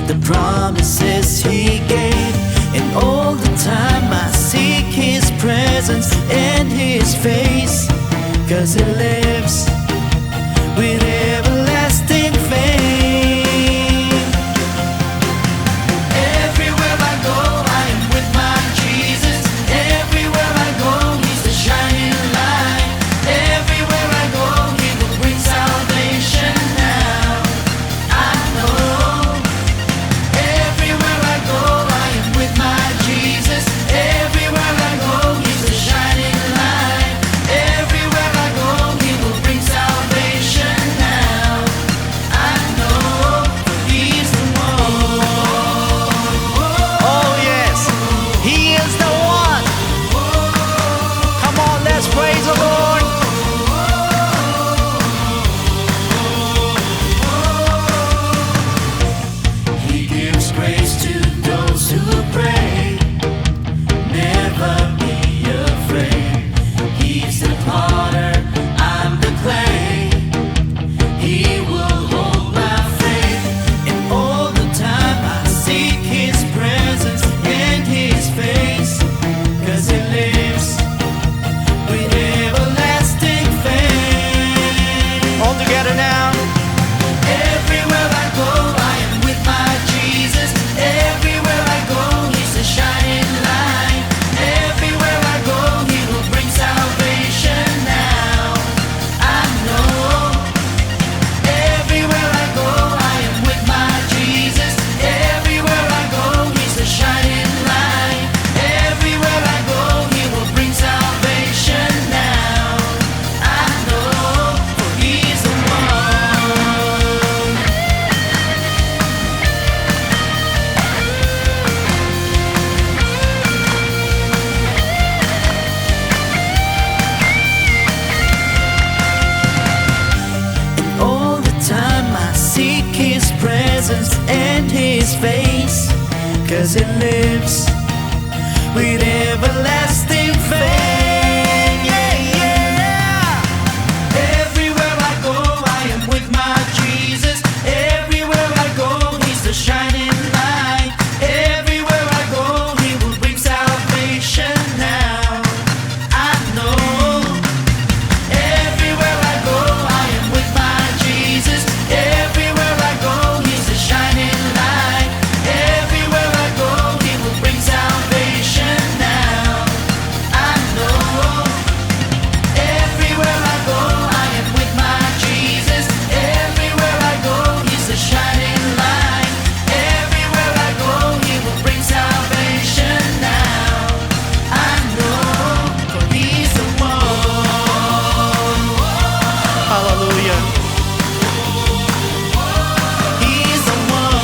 the promises He gave. And all the time I seek His presence and His face, 'cause He lives with everlasting fame. Everywhere I go, I am with my Jesus. Everywhere I go, He's the shining light. Everywhere I go, He will bring salvation now. I know. Everywhere I go, I am with my Jesus. Everywhere I go, He's the shining light. Everywhere I go, He will bring salvation now. I know, for He's the one. Oh yes, He is the one. Come on, let's praise the Lord. He gives grace to those who pray. Never be afraid. He's the potter, I'm the clay. He will hold my faith. And all the time I seek His presence and His face, 'cause He lives with everlasting fame. All together now. Everywhere I go, I am with my Jesus. Everywhere I go, He's a shining light. Everywhere I go, He will bring salvation now. I know. Everywhere I go, I am with my Jesus. Everywhere I go, He's a shining light. Everywhere I go, He will bring salvation now. I know, for He's the one. All the time I seek His presence and His face, 'cause He lives with everlasting fame. Yeah, yeah. Everywhere I go, I am with my Jesus. Everywhere I go, He's the shining light. Everywhere I go, He will bring salvation now. I know. Everywhere I go, I am with my Jesus. Everywhere I go, He's a shining light. Everywhere I go, He will bring salvation now. I know. Everywhere I go, I am with my Jesus. Everywhere I go, He's a shining light. Everywhere I go, He will bring salvation now. I know, for He's the one. Hallelujah. He's the one.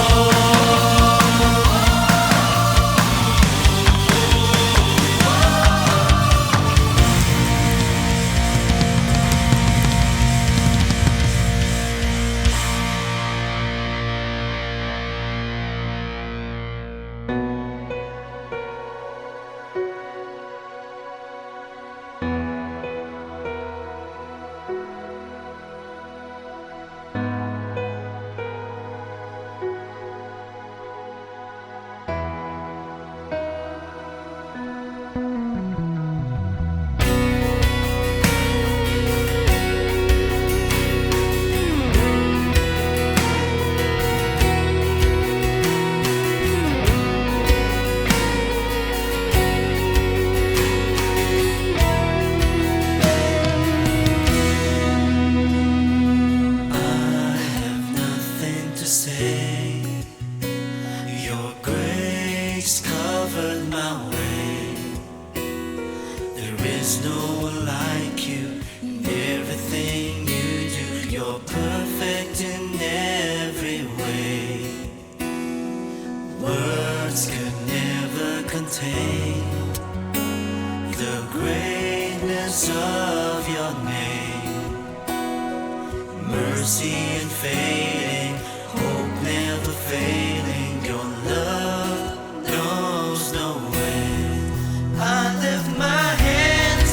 Mercy unfading, hope never failing. Your love knows no end. I lift my hands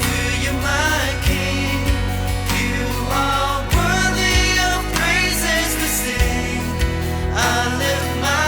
to you, my King. You are worthy of praises to sing. I lift my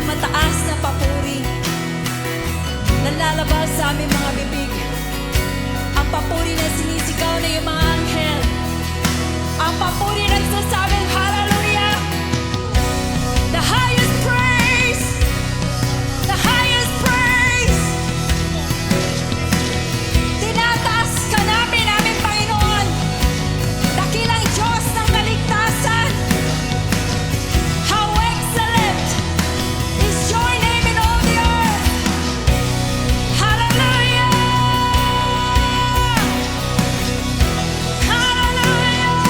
pinakamataas na papuri na lalabas sa aming mga bibig. Ang papuri na sinisigaw na yung mga anghel. Ang papuri na nagsasabing hallelujah. The highest praise. The highest praise. Tinataas ka namin, aming Panginoon. Dakilang Diyos ng kaligtasan. How excellent is your name in all the earth. Hallelujah. Hallelujah.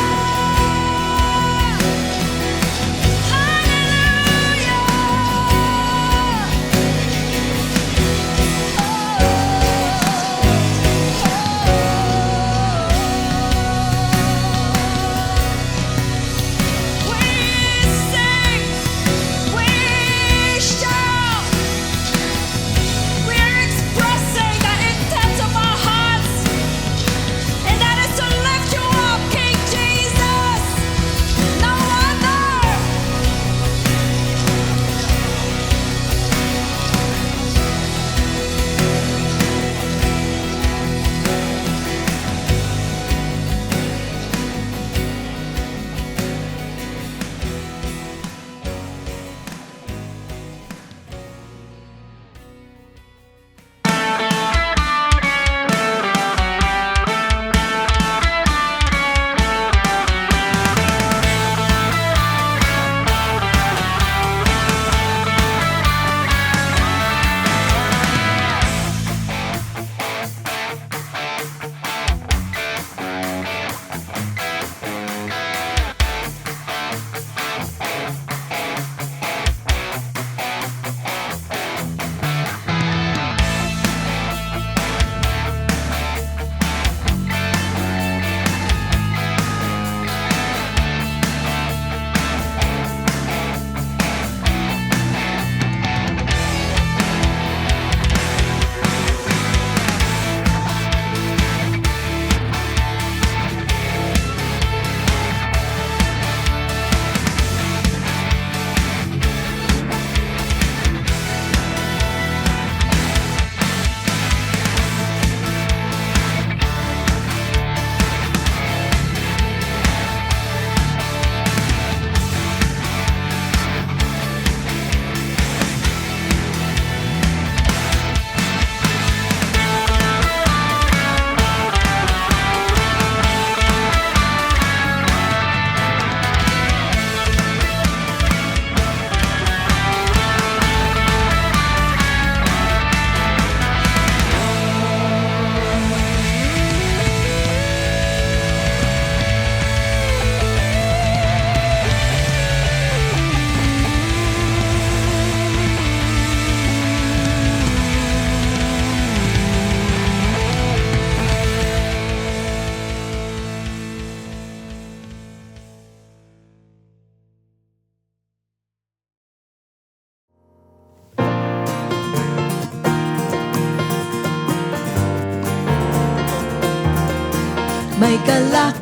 May galak,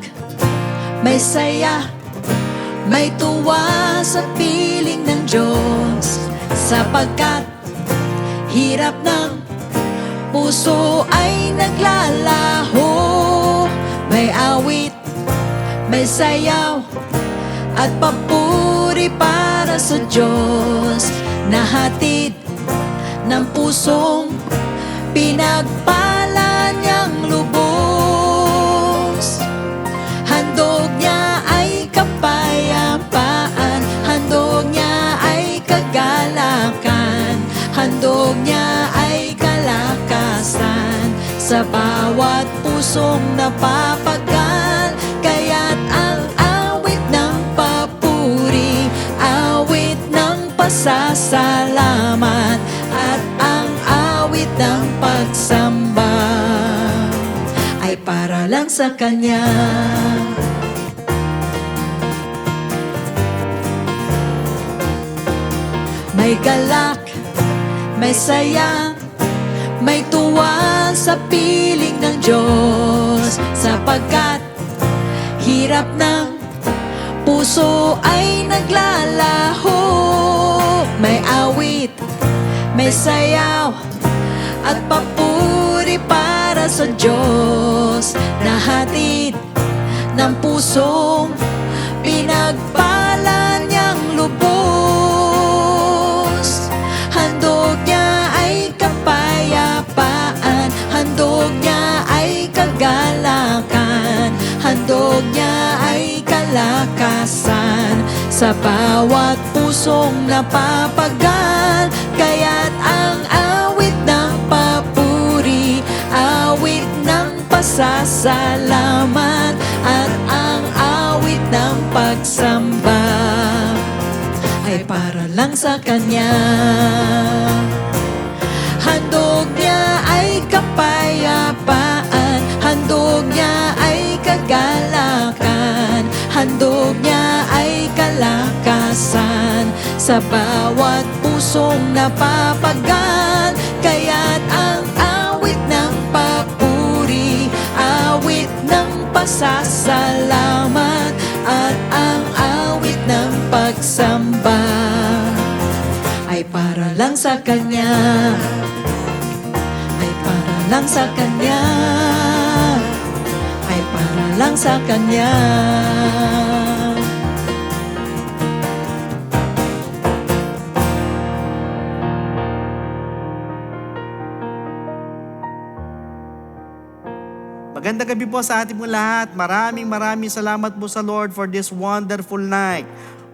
may saya, may tuwa sa piling ng Diyos. Sapagkat hirap ng puso ay naglalaho. May awit, may sayaw, at papuri para sa Diyos. Nahatid ng pusong pinagpala niyang lubos. Handog niya ay kapayapaan, handog niya ay kagalakan, handog niya ay kalakasan sa bawat pusong napapagal. Kaya't ang awit ng papuri, awit ng pasasalamat, at ang awit ng pagsamba ay para lang sa Kanya. May galak, may saya, may tuwa sa piling ng Diyos. Sapagkat hirap ng puso ay naglalaho. May awit, may sayaw at papuri para sa Diyos na hatid ng pusong pinagpala niyang lubos. Handog niya ay kapayapaan, handog niya ay kagalakan, handog niya ay kalakasan sa bawat pusong napapagal. Kaya't ang awit ng papuri, awit ng pasasalamat, at ang awit ng pagsamba ay para lang sa Kanya. Handog niya ay kapayapaan, handog niya ay kagalakan, handog niya ay kalakasan sa bawat pusong napapagal. Kaya't ang awit ng papuri, awit ng pasasalamat, at ang awit ng pagsamba ay para lang sa Kanya, ay para lang sa Kanya, ay para lang sa Kanya. Magandang gabi po sa ating po lahat. Maraming salamat po sa Lord for this wonderful night.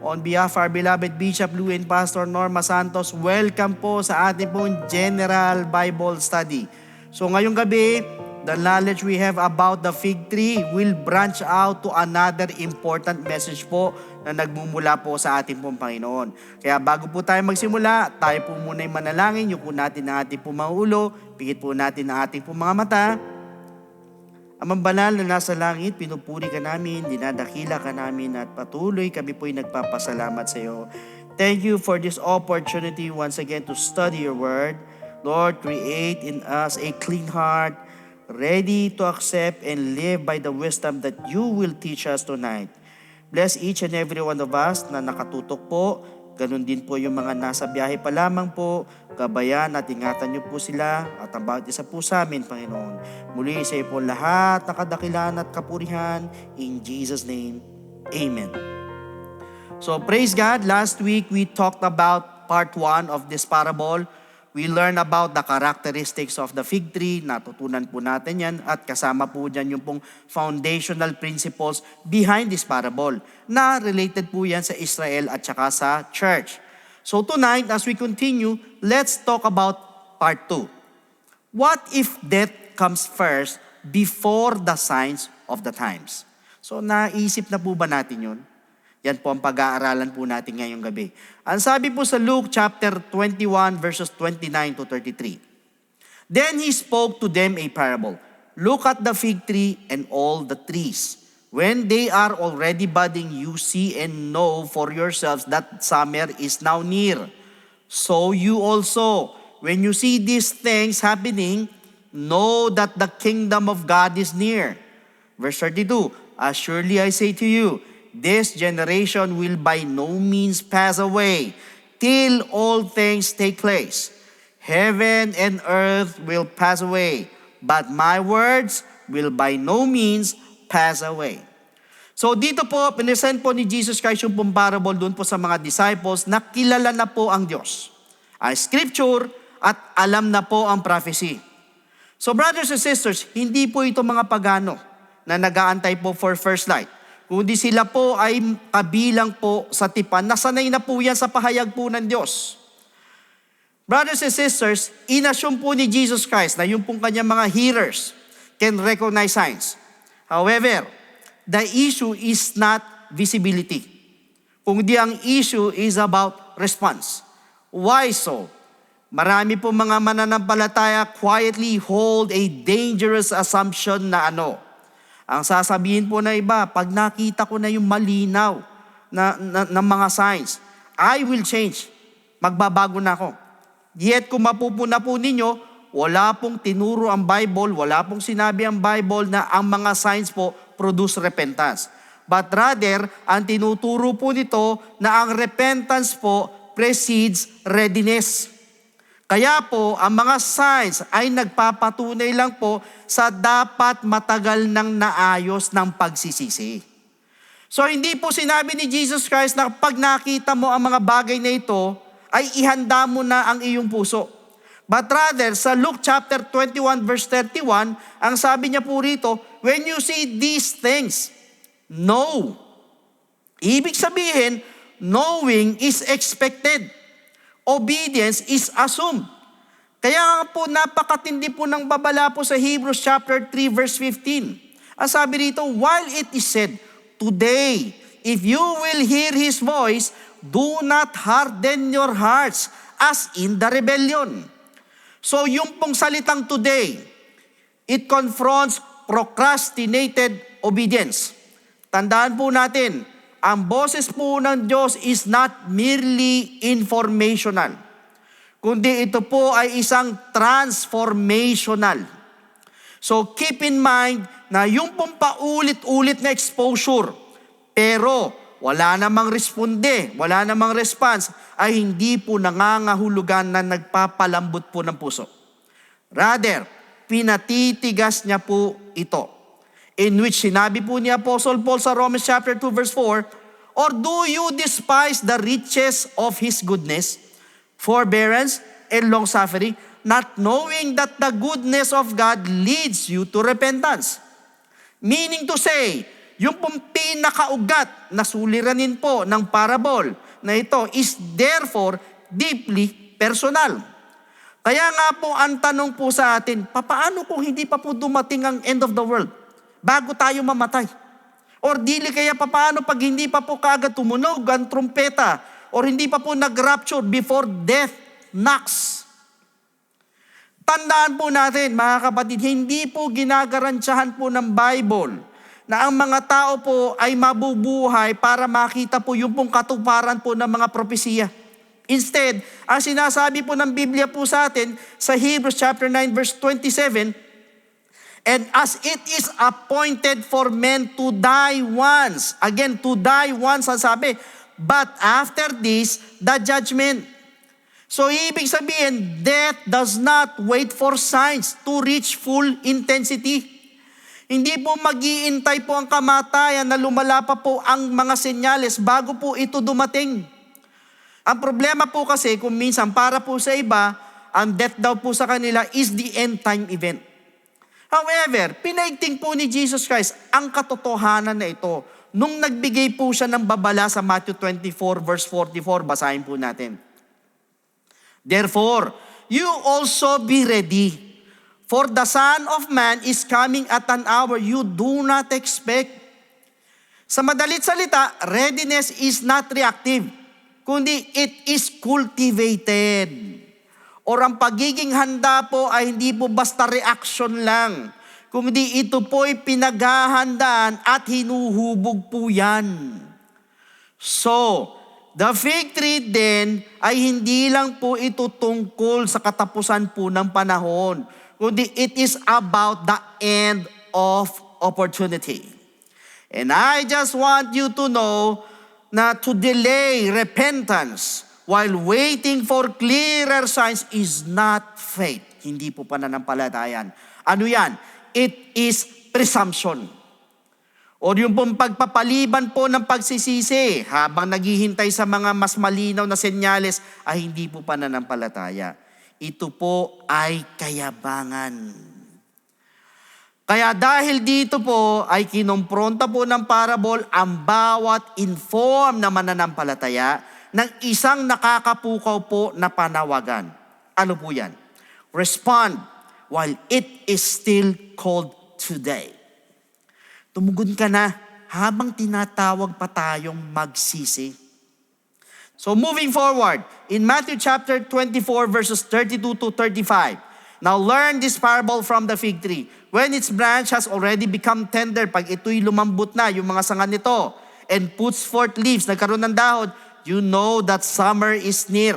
On behalf of our beloved Bishop Lou and Pastor Norma Santos, welcome po sa ating pong General Bible Study. So ngayong gabi, the knowledge we have about the fig tree will branch out to another important message po na nagmumula po sa ating pong Panginoon. Kaya bago po tayo magsimula, tayo po muna yung manalangin, yuko natin ang ating pong mga ulo, pikit po natin ang ating pong mga mata. Amang banal na nasa langit, pinupuri ka namin, dinadakila ka namin, at patuloy kami po'y nagpapasalamat sa iyo. Thank you for this opportunity once again to study your word. Lord, create in us a clean heart, ready to accept and live by the wisdom that you will teach us tonight. Bless each and every one of us na nakatutok po. Ganun din po yung mga nasa biyahe pa lamang po. Gabayan at ingatan niyo po sila at ang bawat isa po sa amin, Panginoon. Muli sa iyo po lahat na kadakilan at kapurihan. In Jesus' name, Amen. So praise God, last week we talked about part 1 of this parable. We learned about the characteristics of the fig tree. Natutunan po natin yan at kasama po dyan yung pong foundational principles behind this parable na related po yan sa Israel at saka sa church. So tonight, as we continue, let's talk about part 2. What if death comes first before the signs of the times? So naisip na po ba natin yun? Yan po ang pag-aaralan po natin ngayong gabi. Ang sabi po sa Luke chapter 21 verses 29 to 33. Then he spoke to them a parable. Look at the fig tree and all the trees. When they are already budding, you see and know for yourselves that summer is now near. So you also, when you see these things happening, know that the kingdom of God is near. Verse 32, as surely I say to you, this generation will by no means pass away till all things take place. Heaven and earth will pass away, but my words will by no means pass away. So dito po, pinesent po ni Jesus Christ yung pong parable doon po sa mga disciples na kilala na po ang Diyos, ang Scripture, at alam na po ang prophecy. So brothers and sisters, hindi po ito mga pagano na nag-aantay po for first light. Kundi sila po ay kabilang po sa tipan, nasanay na po yan sa pahayag po ng Diyos. Brothers and sisters, inassume po ni Jesus Christ na yung pong kanyang mga hearers can recognize signs. However, the issue is not visibility. Kundi ang issue is about response. Why so? Marami po mga mananampalataya quietly hold a dangerous assumption na ang sasabihin po na iba, pag nakita ko na yung malinaw na mga signs, I will change. Magbabago na ako. Yet kung mapupuna po ninyo, wala pong tinuro ang Bible, wala pong sinabi ang Bible na ang mga signs po produce repentance. But rather, ang tinuturo po nito na ang repentance po precedes readiness. Kaya po, ang mga signs ay nagpapatunay lang po sa dapat matagal nang naayos ng pagsisisi. So hindi po sinabi ni Jesus Christ na pag nakita mo ang mga bagay na ito, ay ihanda mo na ang iyong puso. But rather, sa Luke chapter 21 verse 31, ang sabi niya po rito, when you see these things, know. Ibig sabihin, knowing is expected. Obedience is assumed. Kaya nga po napakatindi po ng babala po sa Hebrews chapter 3 verse 15. Ang sabi rito, while it is said, today, if you will hear His voice, do not harden your hearts as in the rebellion. So yung pong salitang today, it confronts procrastinated obedience. Tandaan po natin, ang boses po ng Diyos is not merely informational, kundi ito po ay isang transformational. So keep in mind na yung pong paulit-ulit na exposure, pero wala namang responde, wala namang response, ay hindi po nangangahulugan na nagpapalambot po ng puso. Rather, pinatitigas niya po ito. In which sinabi po ni Apostle Paul sa Romans chapter 2 verse 4, or do you despise the riches of His goodness, forbearance, and long-suffering, not knowing that the goodness of God leads you to repentance? Meaning to say, yung pong pinakaugat na suliranin po ng parable na ito is therefore deeply personal. Kaya nga po ang tanong po sa atin, papaano kung hindi pa po dumating ang end of the world bago tayo mamatay? Or dili kaya papaano pag hindi pa po kaagad tumunog ang trumpeta or hindi pa po nag-rapture before death knocks? Tandaan po natin mga kapatid, hindi po ginagarantiyahan po ng Bible na ang mga tao po ay mabubuhay para makita po yung pong katuparan po ng mga propesiya. Instead, ang sinasabi po ng Biblia po sa atin sa Hebrews chapter 9 verse 27, and as it is appointed for men to die once, again, to die once, ang sabi, but after this, the judgment. So, ibig sabihin, death does not wait for signs to reach full intensity. Hindi po mag-iintay po ang kamatayan na lumala pa po ang mga senyales bago po ito dumating. Ang problema po kasi, kung minsan para po sa iba, ang death daw po sa kanila is the end time event. However, pinaigting po ni Jesus Christ ang katotohanan na ito nung nagbigay po siya ng babala sa Matthew 24 verse 44. Basahin po natin. Therefore, you also be ready, for the Son of Man is coming at an hour you do not expect. Sa madalit salita, readiness is not reactive, kundi it is cultivated. Or ang pagiging handa po ay hindi po basta reaction lang, kundi ito po ay pinaghahandaan at hinuhubog po yan. So, the fig tree then ay hindi lang po ito tungkol sa katapusan po ng panahon, kundi it is about the end of opportunity. And I just want you to know na to delay repentance while waiting for clearer signs is not faith. Hindi po pananampalatayan. Ano yan? It is presumption. O yung pong pagpapaliban po ng pagsisisi habang naghihintay sa mga mas malinaw na senyales ay hindi po pananampalataya. Ito po ay kayabangan. Kaya dahil dito po ay kinompronta po ng parable ang bawat inform na mananampalataya ng isang nakakapukaw po na panawagan. Ano po yan? Respond while it is still called today. Tumugon ka na habang tinatawag pa tayong magsisi. So moving forward, in Matthew chapter 24 verses 32 to 35, now learn this parable from the fig tree. When its branch has already become tender, pag ito'y lumambot na, yung mga sanga nito, and puts forth leaves, nagkaroon ng dahon, you know that summer is near.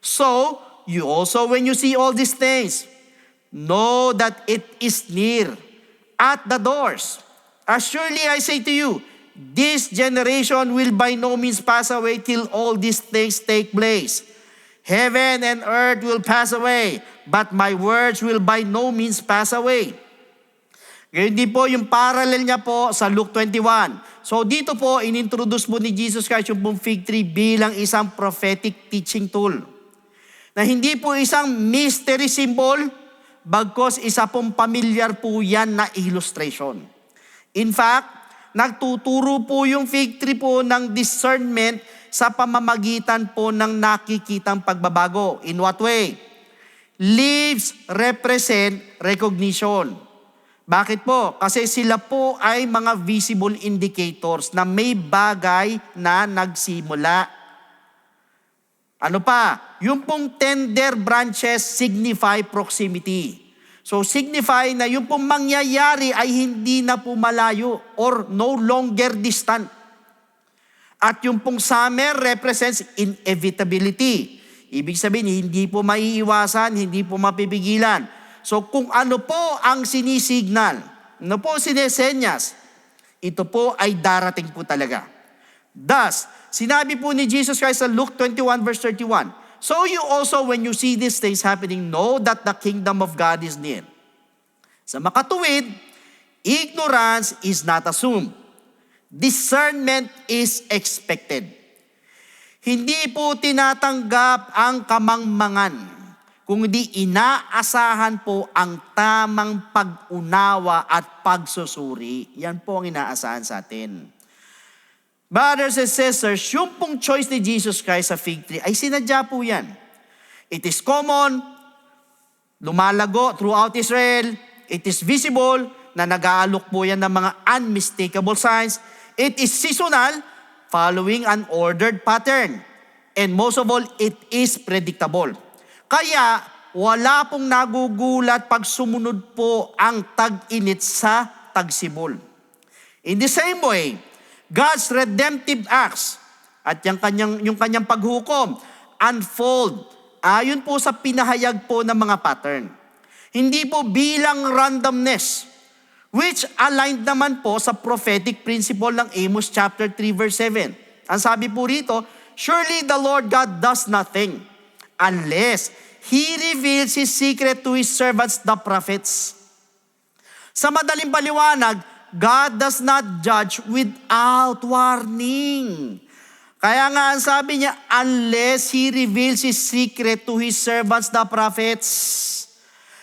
So, you also, when you see all these things, know that it is near, at the doors. As surely I say to you, this generation will by no means pass away till all these things take place. Heaven and earth will pass away, but my words will by no means pass away. Ganyan din po yung parallel niya po sa Luke 21. So dito po, inintroduce po ni Jesus Christ yung pong fig tree bilang isang prophetic teaching tool. Na hindi po isang mystery symbol, bagkos isa pong familiar po yan na illustration. In fact, nagtuturo po yung fig tree po ng discernment sa pamamagitan po ng nakikitang pagbabago. In what way? Leaves represent recognition. Bakit po? Kasi sila po ay mga visible indicators na may bagay na nagsimula. Ano pa? Yung pong tender branches signify proximity. So signify na yung pong mangyayari ay hindi na po malayo or no longer distant. At yung pong summer represents inevitability. Ibig sabihin, hindi po maiiwasan, hindi po mapipigilan. So kung ano po ang sinisignal, ano po sinesenyas, ito po ay darating po talaga. Thus, sinabi po ni Jesus Christ sa Luke 21 verse 31, so you also when you see these things happening, know that the kingdom of God is near. Sa makatuwid, ignorance is not assumed. Discernment is expected. Hindi po tinatanggap ang kamangmangan, kundi inaasahan po ang tamang pag-unawa at pagsusuri. Yan po ang inaasahan sa atin. Brothers and sisters, yung pong choice ni Jesus Christ sa fig tree ay sinadya po yan. It is common, lumalago throughout Israel. It is visible na nag-aalok po yan ng mga unmistakable signs. It is seasonal, following an ordered pattern. And most of all, it is predictable. Kaya wala pong nagugulat pag sumunod po ang tag-init sa tagsibol. In the same way, God's redemptive acts at yung kanyang paghukom unfold ayon po sa pinahayag po ng mga pattern. Hindi po bilang randomness, which aligned naman po sa prophetic principle ng Amos chapter 3 verse 7. Ang sabi po rito, surely the Lord God does nothing unless He reveals His secret to His servants, the prophets. Sa madaling paliwanag, God does not judge without warning. Kaya nga ang sabi niya, unless He reveals His secret to His servants, the prophets.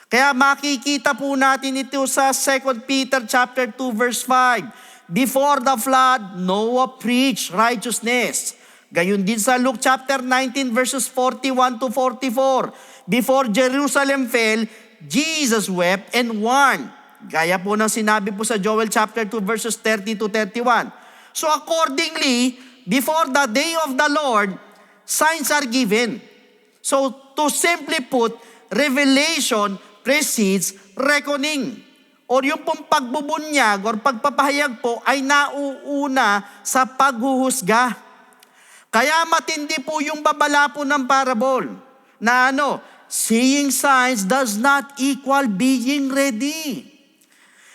Kaya makikita po natin ito sa 2 Peter chapter 2 verse 5. Before the flood, Noah preached righteousness. Gayon din sa Luke chapter 19 verses 41 to 44. Before Jerusalem fell, Jesus wept and warned. Gaya po ng sinabi po sa Joel chapter 2 verses 30 to 31. So accordingly, before the day of the Lord, signs are given. So to simply put, revelation precedes reckoning. Or yung pong pagbubunyag or pagpapahayag po ay nauuna sa paghuhusga. Kaya matindi po yung babala po ng parable na seeing signs does not equal being ready.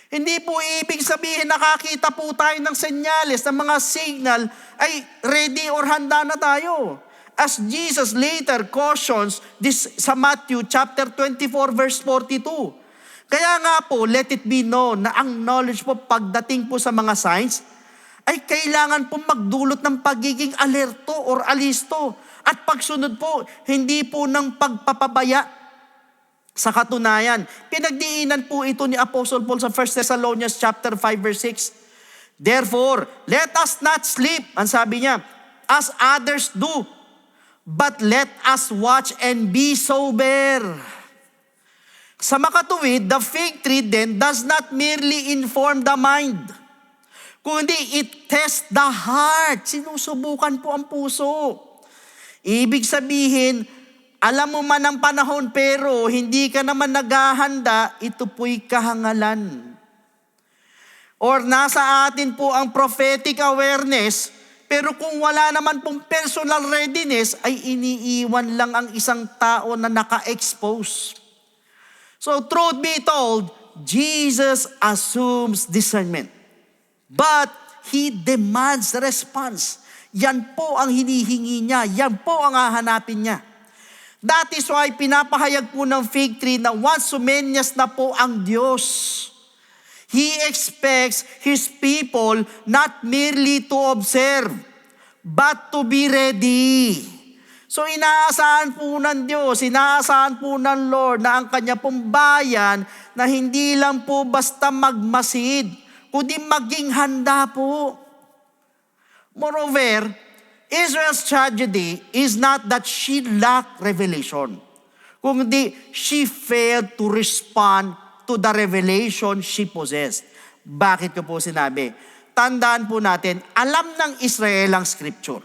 Hindi po ibig sabihin nakakita po tayo ng senyales, ng mga signal, ay ready or handa na tayo. As Jesus later cautions this sa Matthew chapter 24 verse 42. Kaya nga po, let it be known na ang knowledge po pagdating po sa mga signs, ay kailangan po magdulot ng pagiging alerto or alisto. At pagsunod po, hindi po ng pagpapabaya. Sa katunayan, pinagdiinan po ito ni Apostle Paul sa 1 Thessalonians chapter 5 verse 6. Therefore, let us not sleep, ang sabi niya, as others do, but let us watch and be sober. Sa makatuwid, the fig tree then does not merely inform the mind, kundi it tests the heart. Sinusubukan po ang puso. Ibig sabihin, alam mo man ang panahon pero hindi ka naman naghahanda, ito po'y kahangalan. Or nasa atin po ang prophetic awareness, pero kung wala naman pong personal readiness, ay iniiwan lang ang isang tao na naka-expose. So truth be told, Jesus assumes discernment. But He demands response. Yan po ang hinihingi niya. Yan po ang hahanapin niya. That is why pinapahayag po ng fig tree na once sumenyas na po ang Diyos, He expects His people not merely to observe, but to be ready. So inaasahan po ng Diyos, inaasahan po ng Lord na ang kanya pong bayan na hindi lang po basta magmasid, kundi maging handa po. Moreover, Israel's tragedy is not that she lacked revelation, kundi she failed to respond to the revelation she possessed. Bakit ko po sinabi? Tandaan po natin, alam ng Israel ang scripture.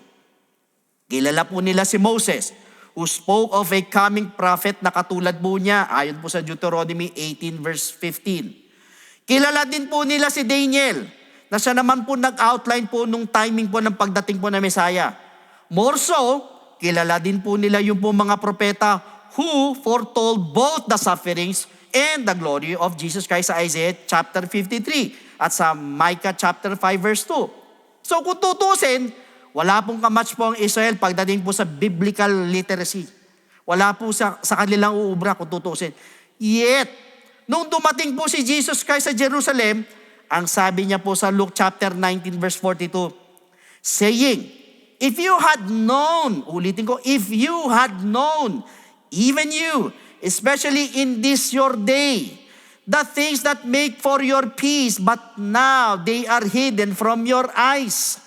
Kilala po nila si Moses, who spoke of a coming prophet na katulad po niya, ayon po sa Deuteronomy 18 verse 15. Kilala din po nila si Daniel, na siya naman po nag-outline po nung timing po ng pagdating po ng Messiah. More so, kilala din po nila yung po mga propeta who foretold both the sufferings and the glory of Jesus Christ sa Isaiah chapter 53 at sa Micah chapter 5 verse 2. So kung tutusin, wala pong kamatch po ang Israel pagdating po sa biblical literacy. Wala po sa kanilang uubra kung tutusin. Yet, nung dumating po si Jesus Christ sa Jerusalem, ang sabi niya po sa Luke chapter 19 verse 42, saying, if you had known, ulitin ko, if you had known, even you, especially in this your day, the things that make for your peace, but now they are hidden from your eyes.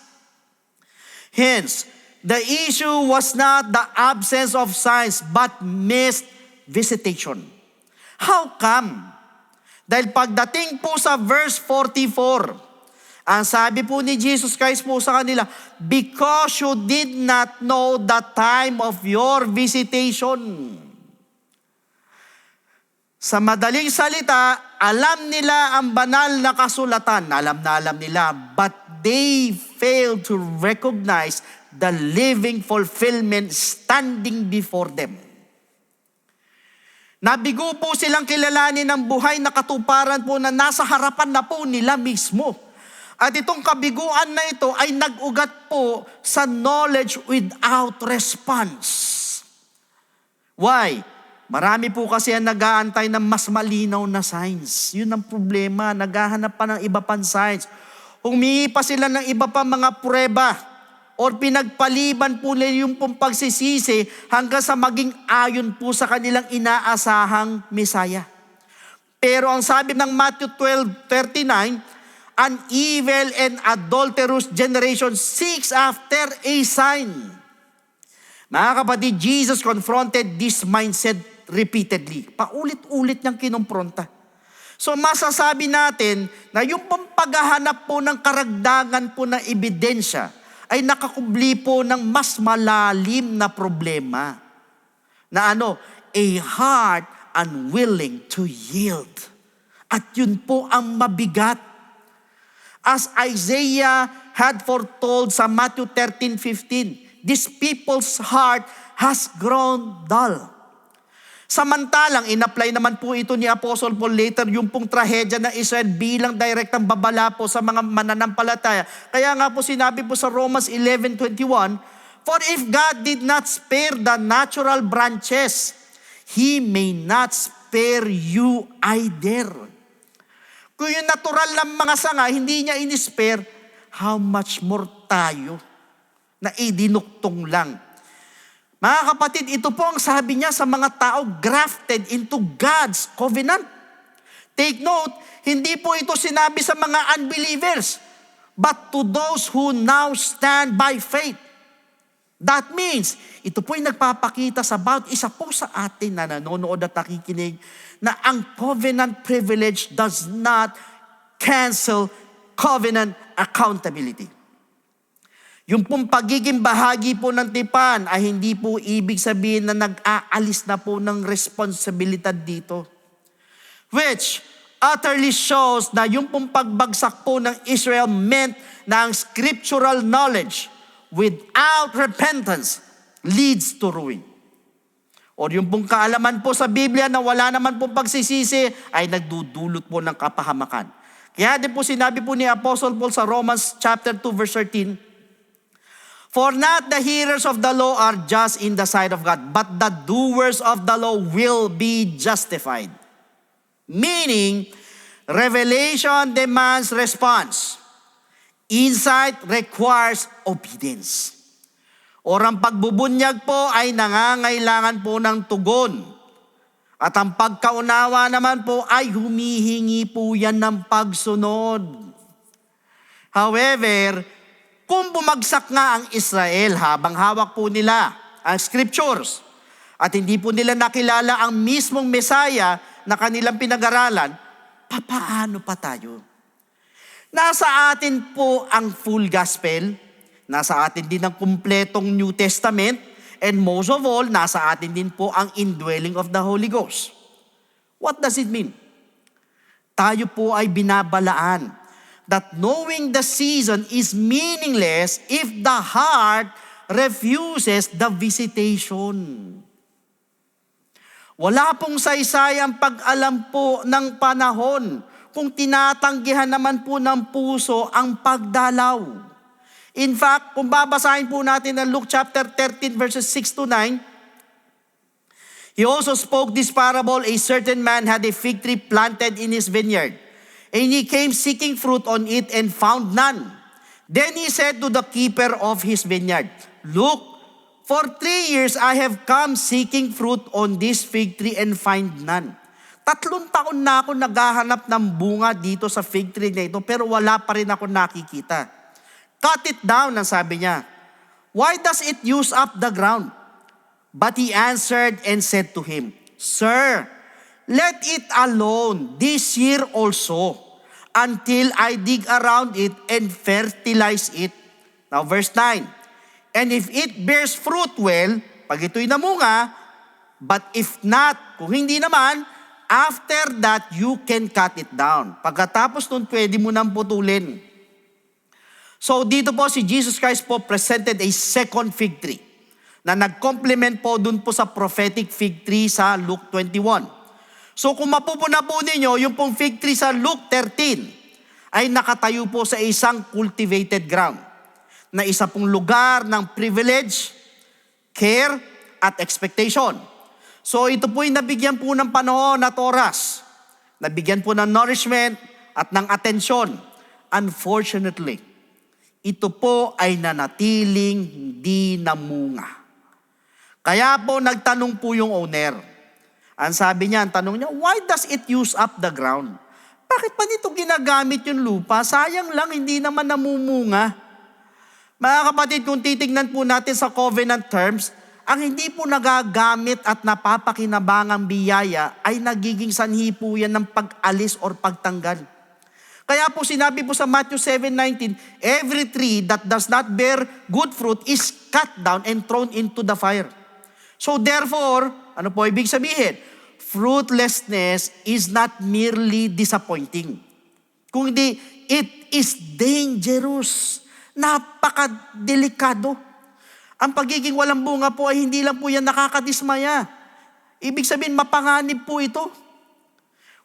Hence, the issue was not the absence of signs, but missed visitation. How come? Dahil pagdating po sa verse 44, ang sabi po ni Jesus Christ po sa kanila, because you did not know the time of your visitation. Sa madaling salita, alam nila ang banal na kasulatan, alam na alam nila, but they failed to recognize the living fulfillment standing before them. Nabigo po silang kilalanin ng buhay na katuparan po na nasa harapan na po nila mismo. At itong kabiguan na ito ay nag-ugat po sa knowledge without response. Why? Marami po kasi ang nag-aantay ng mas malinaw na signs. Yun ang problema, naghahanap pa ng iba pang signs. Humingi pa sila ng iba pang mga prueba or pinagpaliban po nila yung pong pagsisisi hanggang sa maging ayon po sa kanilang inaasahang Messiah. Pero ang sabi ng Matthew 12:39, an evil and adulterous generation seeks after a sign. Mga kapatid, Jesus confronted this mindset repeatedly. Paulit-ulit niyang kinumpronta. So masasabi natin na yung pong paghahanap po ng karagdagan po ng ebidensya ay nakakubli po ng mas malalim na problema. Na a heart unwilling to yield. At yun po ang mabigat. As Isaiah had foretold sa Matthew 13:15, this people's heart has grown dull. Samantalang, in-apply naman po ito ni Apostle Paul later, yung pong trahedya ng Israel bilang direktang babala po sa mga mananampalataya. Kaya nga po sinabi po sa Romans 11:21, for if God did not spare the natural branches, He may not spare you either. Kung yung natural ng mga sanga, hindi niya in-spare, how much more tayo na idinuktong lang. Mga kapatid, ito po ang sabi niya sa mga tao grafted into God's covenant. Take note, hindi po ito sinabi sa mga unbelievers, but to those who now stand by faith. That means, ito po yung nagpapakita sa bawat isa po sa atin na nanonood at nakikinig na ang covenant privilege does not cancel covenant accountability. Yung pong pagiging bahagi po ng tipan ay hindi po ibig sabihin na nag-aalis na po ng responsibilidad dito. Which utterly shows na yung pong pagbagsak po ng Israel meant na ang scriptural knowledge without repentance leads to ruin. O yung pong kaalaman po sa Biblia na wala naman pong pagsisisi ay nagdudulot po ng kapahamakan. Kaya din po sinabi po ni Apostle Paul sa Romans chapter 2 verse 13, For not the hearers of the law are just in the sight of God, but the doers of the law will be justified. Meaning, revelation demands response. Insight requires obedience. Or ang pagbubunyag po ay nangangailangan po ng tugon. At ang pagkaunawa naman po ay humihingi po yan ng pagsunod. However, kung bumagsak nga ang Israel habang hawak po nila ang scriptures at hindi po nila nakilala ang mismong Messiah na kanilang pinag-aralan, papaano pa tayo? Nasa atin po ang full gospel, nasa atin din ang kumpletong New Testament, and most of all, nasa atin din po ang indwelling of the Holy Ghost. What does it mean? Tayo po ay binabalaan that knowing the season is meaningless if the heart refuses the visitation. Wala pong saysay ang pag-alam po ng panahon kung tinatanggihan naman po ng puso ang pagdalaw. In fact, kung babasahin po natin ang Luke chapter 13 verses 6 to 9, he also spoke this parable. A certain man had a fig tree planted in his vineyard, and he came seeking fruit on it and found none. Then he said to the keeper of his vineyard, "Look, for 3 years I have come seeking fruit on this fig tree and find none." 3 taon na ako naghahanap ng bunga dito sa fig tree na ito, pero wala pa rin ako nakikita. Cut it down, ang sabi niya. Why does it use up the ground? But he answered and said to him, "Sir, let it alone this year also, until I dig around it and fertilize it." Now verse 9, "And if it bears fruit well," pag ito'y namunga, "but if not," kung hindi naman, "after that you can cut it down." Pagkatapos nun, pwede mo nang putulin. So dito po si Jesus Christ po presented a second fig tree na nag-complement po dun po sa prophetic fig tree sa Luke 21. So kung mapupuna po ninyo, yung pong fig tree sa Luke 13 ay nakatayo po sa isang cultivated ground na isa pong lugar ng privilege, care, at expectation. So ito po'y nabigyan po ng panahon at oras. Nabigyan po ng nourishment at ng atensyon. Unfortunately, ito po ay nanatiling hindi namunga. Kaya po nagtanong po yung owner. Ang sabi niya, ang tanong niya, "Why does it use up the ground?" Bakit pa nito ginagamit yung lupa? Sayang lang, hindi naman namumunga. Mga kapatid, kung titignan po natin sa covenant terms, ang hindi po nagagamit at napapakinabangang biyaya ay nagiging sanhi po yan ng pag-alis or pagtanggal. Kaya po sinabi po sa Matthew 7:19, "Every tree that does not bear good fruit is cut down and thrown into the fire." So therefore, ano po ibig sabihin? Fruitlessness is not merely disappointing, kundi it is dangerous. Napakadelikado. Ang pagiging walang bunga po ay hindi lang po yan nakakadismaya. Ibig sabihin, mapanganib po ito.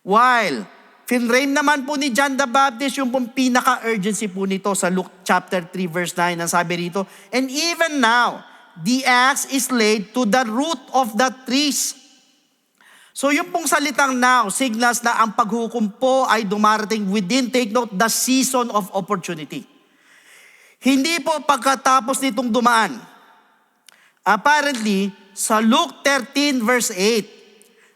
While, finrame naman po ni John the Baptist yung pong pinaka-urgency po nito sa Luke chapter 3 verse 9. Ang sabi rito, "And even now, the axe is laid to the root of the trees." So yung pong salitang now, signals na ang paghukom po ay dumarating within, take note, the season of opportunity. Hindi po pagkatapos nitong dumaan. Apparently, sa Luke 13 verse 8,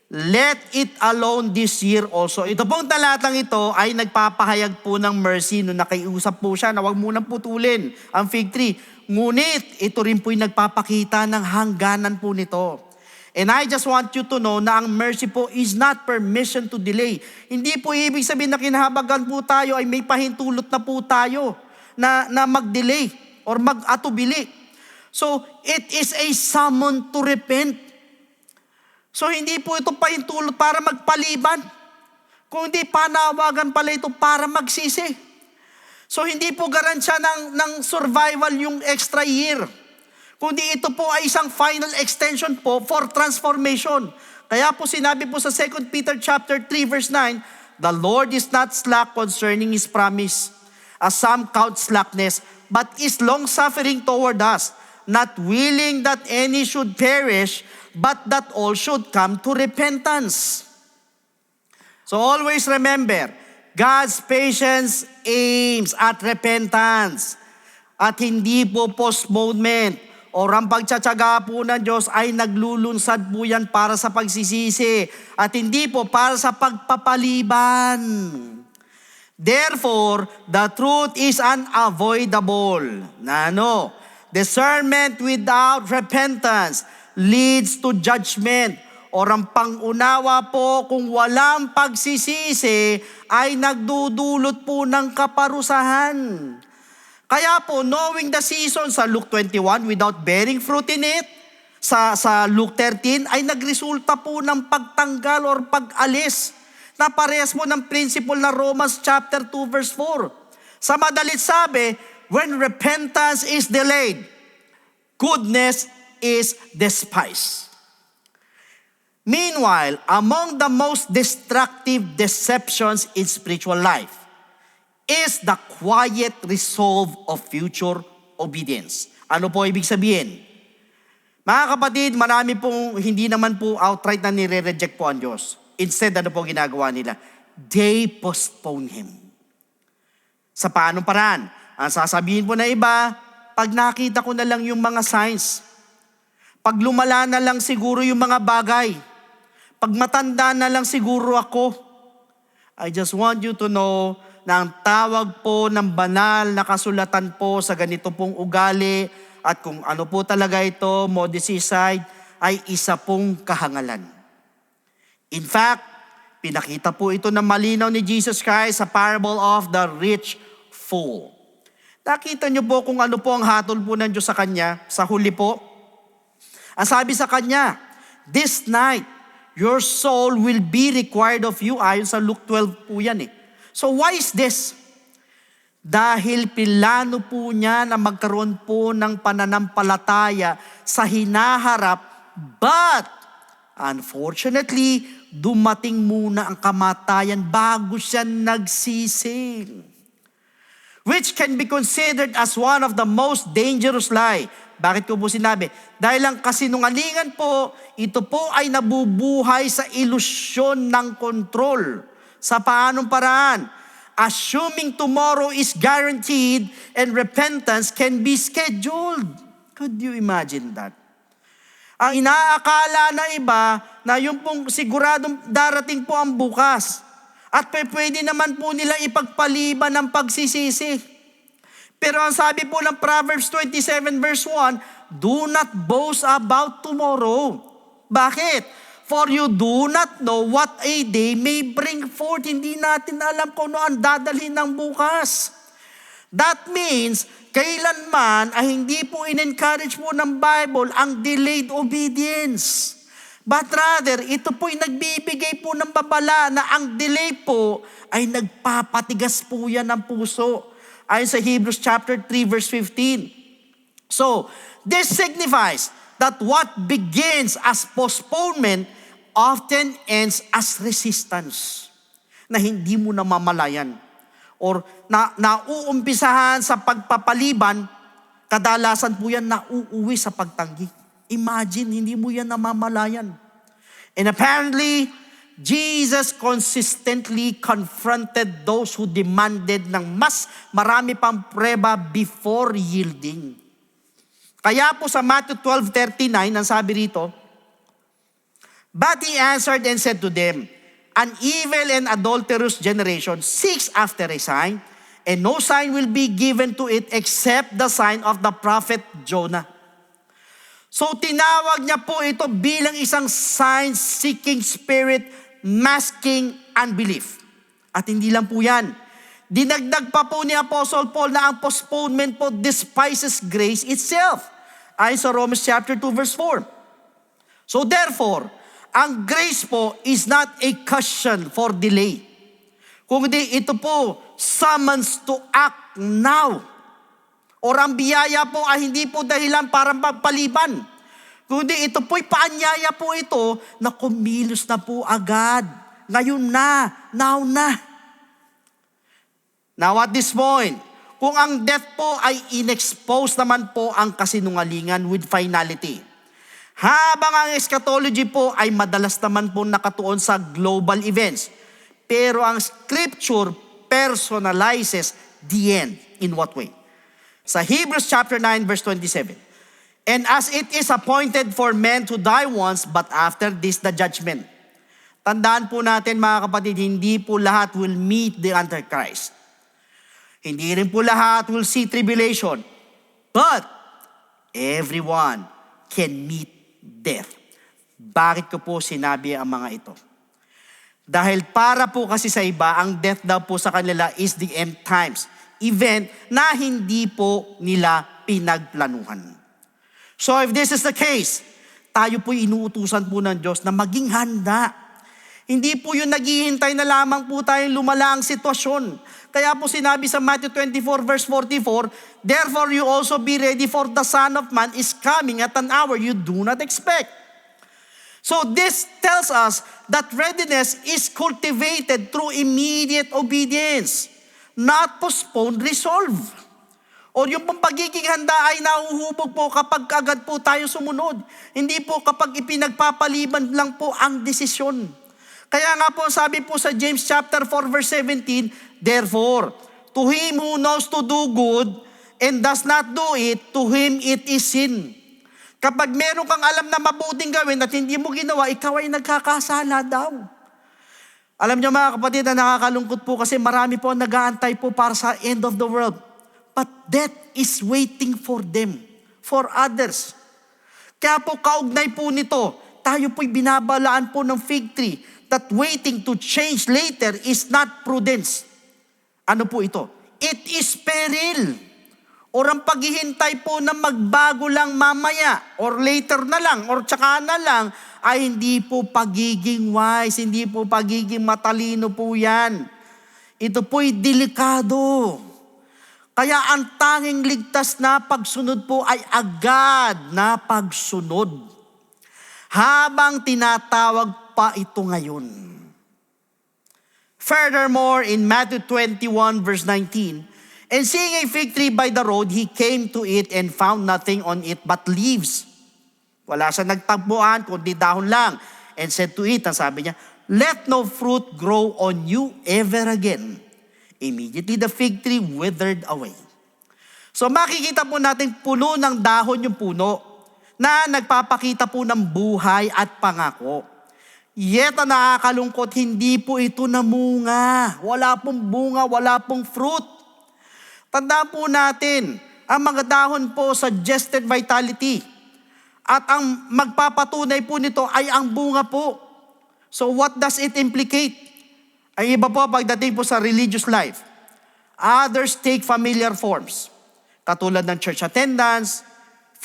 "Let it alone this year also." Ito pong talatang ito ay nagpapahayag po ng mercy nung nakiusap po siya na huwag munang putulin ang fig tree. Ngunit ito rin po yung nagpapakita ng hangganan po nito. And I just want you to know na ang mercy po is not permission to delay. Hindi po ibig sabihin na kinahabagan po tayo ay may pahintulot na po tayo na mag-delay or mag-atubili. So, it is a summon to repent. So, hindi po ito pahintulot para magpaliban. Kundi panawagan pala ito para magsisi. So, hindi po garansya ng survival yung extra year. Kundi ito po ay isang final extension po for transformation. Kaya po sinabi po sa 2 Peter chapter 3 verse 9, "The Lord is not slack concerning His promise, as some count slackness, but is long-suffering toward us, not willing that any should perish, but that all should come to repentance. So always remember, God's patience aims at repentance at hindi po postponement. Or ang pagtsatsaga po ng Diyos ay naglulunsad po yan para sa pagsisisi at hindi po para sa pagpapaliban. Therefore, the truth is unavoidable. Discernment without repentance leads to judgment. Or ang pangunawa po kung walang pagsisisi ay nagdudulot po ng kaparusahan. Kaya po, knowing the season sa Luke 21 without bearing fruit in it, sa Luke 13 ay nagresulta po ng pagtanggal or pag-alis na parehas mo ng principle na Romans chapter 2 verse 4. Sa madalit sabi, when repentance is delayed, goodness is despised. Meanwhile, among the most destructive deceptions in spiritual life is the quiet resolve of future obedience. Ano po ibig sabihin? Mga kapatid, marami pong hindi naman po outright na nire-reject po ang Diyos. Instead, ano po ginagawa nila? They postpone Him. Sa paanong paraan? Ang sasabihin po na iba, pag nakita ko na lang yung mga signs, pag lumala na lang siguro yung mga bagay, pag matanda na lang siguro ako, I just want you to know na ang tawag po ng banal na kasulatan po sa ganito pong ugali at kung ano po talaga ito, modicide, ay isa pong kahangalan. In fact, pinakita po ito ng malinaw ni Jesus Christ sa parable of the rich fool. Nakita niyo po kung ano po ang hatol po ng Diyos sa kanya, sa huli po. Ang sabi sa kanya, this night, your soul will be required of you. Ayon sa Luke 12 po yan eh. So why is this? Dahil pilano po niya na magkaroon po ng pananampalataya sa hinaharap, but unfortunately, dumating muna ang kamatayan bago siya nagsising. Which can be considered as one of the most dangerous lie. Bakit ko po sinabi? Dahil ang kasinungalingan po, ito po ay nabubuhay sa ilusyon ng kontrol. Sa paanong paraan? Assuming tomorrow is guaranteed and repentance can be scheduled. Could you imagine that? Ang inaakala na iba na yung pong siguradong darating po ang bukas. At pwede naman po nila ipagpaliban ng pagsisisi. Pero ang sabi po ng Proverbs 27 verse 1, do not boast about tomorrow. Bakit? For you do not know what a day may bring forth. Hindi natin alam kung ano ang dadalhin ng bukas. That means, kailanman ay hindi po in-encourage po ng Bible ang delayed obedience. But rather, ito po'y nagbibigay po ng babala na ang delay po ay nagpapatigas po yan ng puso. Ayon sa Hebrews chapter 3 verse 15. So, this signifies that what begins as postponement often ends as resistance na hindi mo namamalayan or nauumpisahan sa pagpapaliban, kadalasan po yan nauuwi sa pagtanggi. Imagine, hindi mo yan namamalayan. And apparently, Jesus consistently confronted those who demanded ng mas marami pang prueba before yielding. Kaya po sa Matthew 12:39, ang sabi rito, but he answered and said to them, an evil and adulterous generation seeks after a sign, and no sign will be given to it except the sign of the prophet Jonah. So tinawag niya po ito bilang isang sign-seeking spirit masking unbelief. At hindi lang po yan. Dinagdag pa po ni Apostle Paul na ang postponement po despises grace itself. Ayon sa Romans chapter 2 verse 4. So therefore, ang grace po is not a caution for delay. Kundi ito po, summons to act now. Or ang biyaya po ay hindi po dahilan para pagpaliban. Kundi ito po'y paanyaya po ito na kumilos na po agad. Ngayon na, now na. Now at this point, kung ang death po ay inexpose naman po ang kasinungalingan with finality. Habang ang eschatology po ay madalas naman po nakatuon sa global events. Pero ang scripture personalizes the end. In what way? Sa Hebrews chapter 9 verse 27. And as it is appointed for men to die once, but after this the judgment. Tandaan po natin mga kapatid, hindi po lahat will meet the Antichrist. Hindi rin po lahat will see tribulation. But everyone can meet death. Bakit ko po sinabi ang mga ito? Dahil para po kasi sa iba, ang death daw po sa kanila is the end times event na hindi po nila pinagplanuhan. So if this is the case, tayo po inuutusan po ng Diyos na maging handa. Hindi po yung naghihintay na lamang po tayong lumala ang sitwasyon. Kaya po sinabi sa Matthew 24 verse 44, therefore you also be ready, for the Son of Man is coming at an hour you do not expect. So this tells us that readiness is cultivated through immediate obedience, not postponed resolve. O yung pong pagiging handa ay nahuhubog po kapag agad po tayo sumunod. Hindi po kapag ipinagpapaliban lang po ang desisyon. Kaya nga po sabi po sa James chapter 4 verse 17, therefore, to him who knows to do good and does not do it, to him it is sin. Kapag meron kang alam na mabuting gawin at hindi mo ginawa, ikaw ay nagkakasala daw. Alam niyo mga kapatid, na nakakalungkot po kasi marami po ang nag-aantay po para sa end of the world. But death is waiting for them, for others. Kaya po kaugnay po nito, tayo po'y binabalaan po ng fig tree that waiting to change later is not prudence. Ano po ito? It is peril. Or ang paghihintay po na magbago lang mamaya, or later na lang, or tsaka na lang, ay hindi po pagiging wise, hindi po pagiging matalino po yan. Ito po'y delikado. Kaya ang tanging ligtas na pagsunod po ay agad na pagsunod. Habang tinatawag pa ito ngayon. Furthermore, in Matthew 21 verse 19, and seeing a fig tree by the road, he came to it and found nothing on it but leaves. Wala siya nagtagpuan, kundi dahon lang. And said to it, ang sabi niya, let no fruit grow on you ever again. Immediately the fig tree withered away. So makikita po natin puno ng dahon yung puno na nagpapakita po ng buhay at pangako. Yet ang nakakalungkot, hindi po ito namunga. Wala pong bunga, wala pong fruit. Tandaan po natin, ang mga dahon po suggested vitality. At ang magpapatunay po nito ay ang bunga po. So what does it implicate? Ay iba po pagdating po sa religious life. Others take familiar forms. Katulad ng church attendance,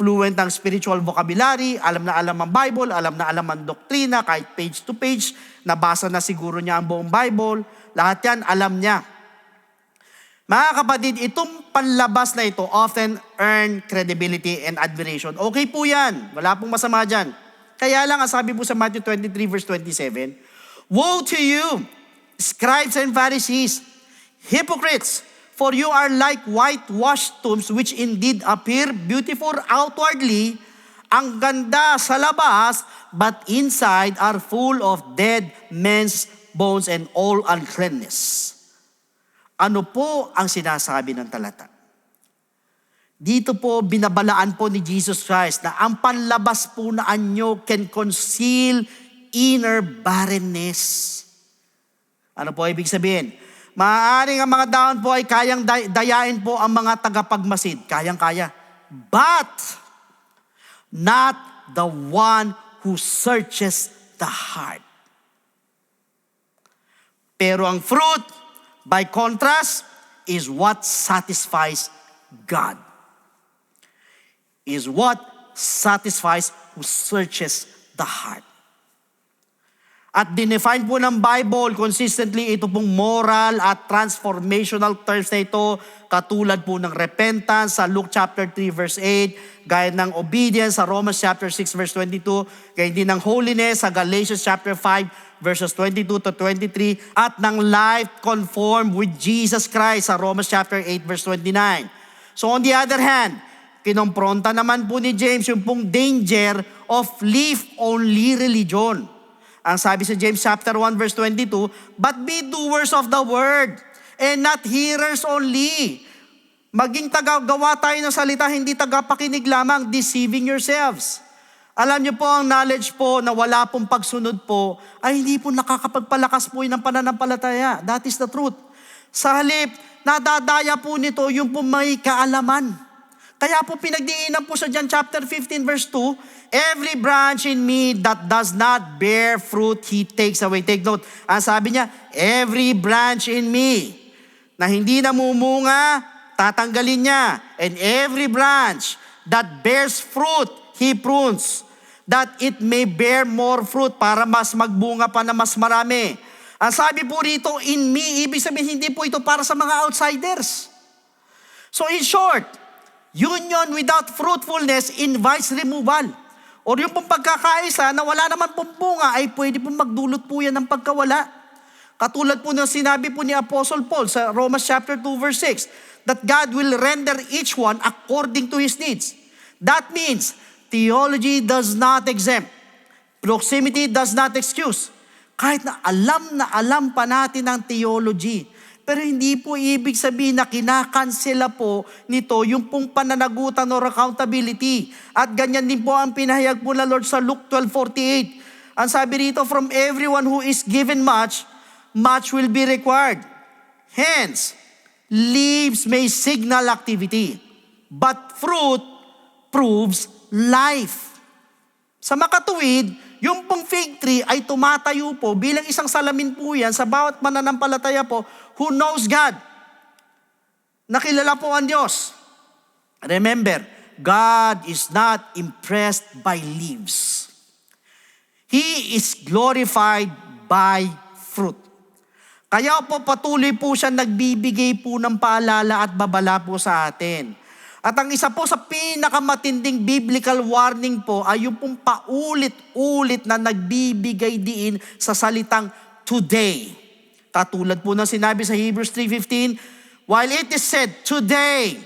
fluent ng spiritual vocabulary, alam na alam ang Bible, alam na alam ang doktrina, kahit page to page, nabasa na siguro niya ang buong Bible, lahat yan alam niya. Mga kapatid, itong panlabas na ito often earn credibility and admiration. Okay po yan, wala pong masama dyan. Kaya lang, sabi po sa Matthew 23 verse 27, woe to you, scribes and Pharisees, hypocrites! For you are like whitewashed tombs, which indeed appear beautiful outwardly, ang ganda sa labas, but inside are full of dead men's bones and all uncleanness. Ano po ang sinasabi ng talata? Dito po binabalaan po ni Jesus Christ na ang panlabas po na anyo can conceal inner barrenness. Ano po ibig sabihin? Maaaring ang mga dahon po ay kayang dayain po ang mga tagapagmasid. Kayang-kaya. But not the one who searches the heart. Pero ang fruit, by contrast, is what satisfies God. Is what satisfies who searches the heart. At dinefine po ng Bible consistently ito pong moral at transformational terms na ito, katulad po ng repentance sa Luke chapter 3 verse 8, gaya ng obedience sa Romans chapter 6 verse 22, gaya din ng holiness sa Galatians chapter 5 verses 22 to 23, at ng life conformed with Jesus Christ sa Romans chapter 8, verse 29. So on the other hand, kinompronta naman po ni James yung pong danger of leaf-only religion. Ang sabi sa James chapter 1, verse 22, but be doers of the word and not hearers only. Maging tagagawa tayo ng salita, hindi tagapakinig lamang, deceiving yourselves. Alam niyo po, ang knowledge po na wala pong pagsunod po, ay hindi po nakakapagpalakas po ng pananampalataya. That is the truth. Sa halip, nadadaya po nito yung po may kaalaman. Kaya po pinagdiinan po sa John chapter 15, verse 2, every branch in me that does not bear fruit, He takes away. Take note, ang sabi niya, every branch in me na hindi namumunga, tatanggalin niya. And every branch that bears fruit, He prunes, that it may bear more fruit, para mas magbunga pa na mas marami. Ang sabi po rito, in me, ibig sabihin hindi po ito para sa mga outsiders. So in short, union without fruitfulness invites removal. O yung pong pagkakaisa na wala naman pong bunga ay pwede pong magdulot po yan ng pagkawala. Katulad po ng sinabi po ni Apostle Paul sa Romans chapter 2 verse 6, that God will render each one according to his needs. That means theology does not exempt. Proximity does not excuse. Kahit na alam pa natin ang theology, pero hindi po ibig sabihin na kinakansela po nito yung pong pananagutan or accountability. At ganyan din po ang pinahayag po na Lord sa Luke 12:48. Ang sabi rito, from everyone who is given much, much will be required. Hence, leaves may signal activity, but fruit proves life. Sa makatuwid, yung pong fig tree ay tumatayo po bilang isang salamin po yan sa bawat mananampalataya po who knows God. Nakilala po ang Diyos. Remember, God is not impressed by leaves. He is glorified by fruit. Kaya po patuloy po siya nagbibigay po ng paalala at babala po sa atin. At ang isa po sa pinakamatinding biblical warning po ay yung pong paulit-ulit na nagbibigay diin sa salitang today. Katulad po ng sinabi sa Hebrews 3:15, while it is said, today,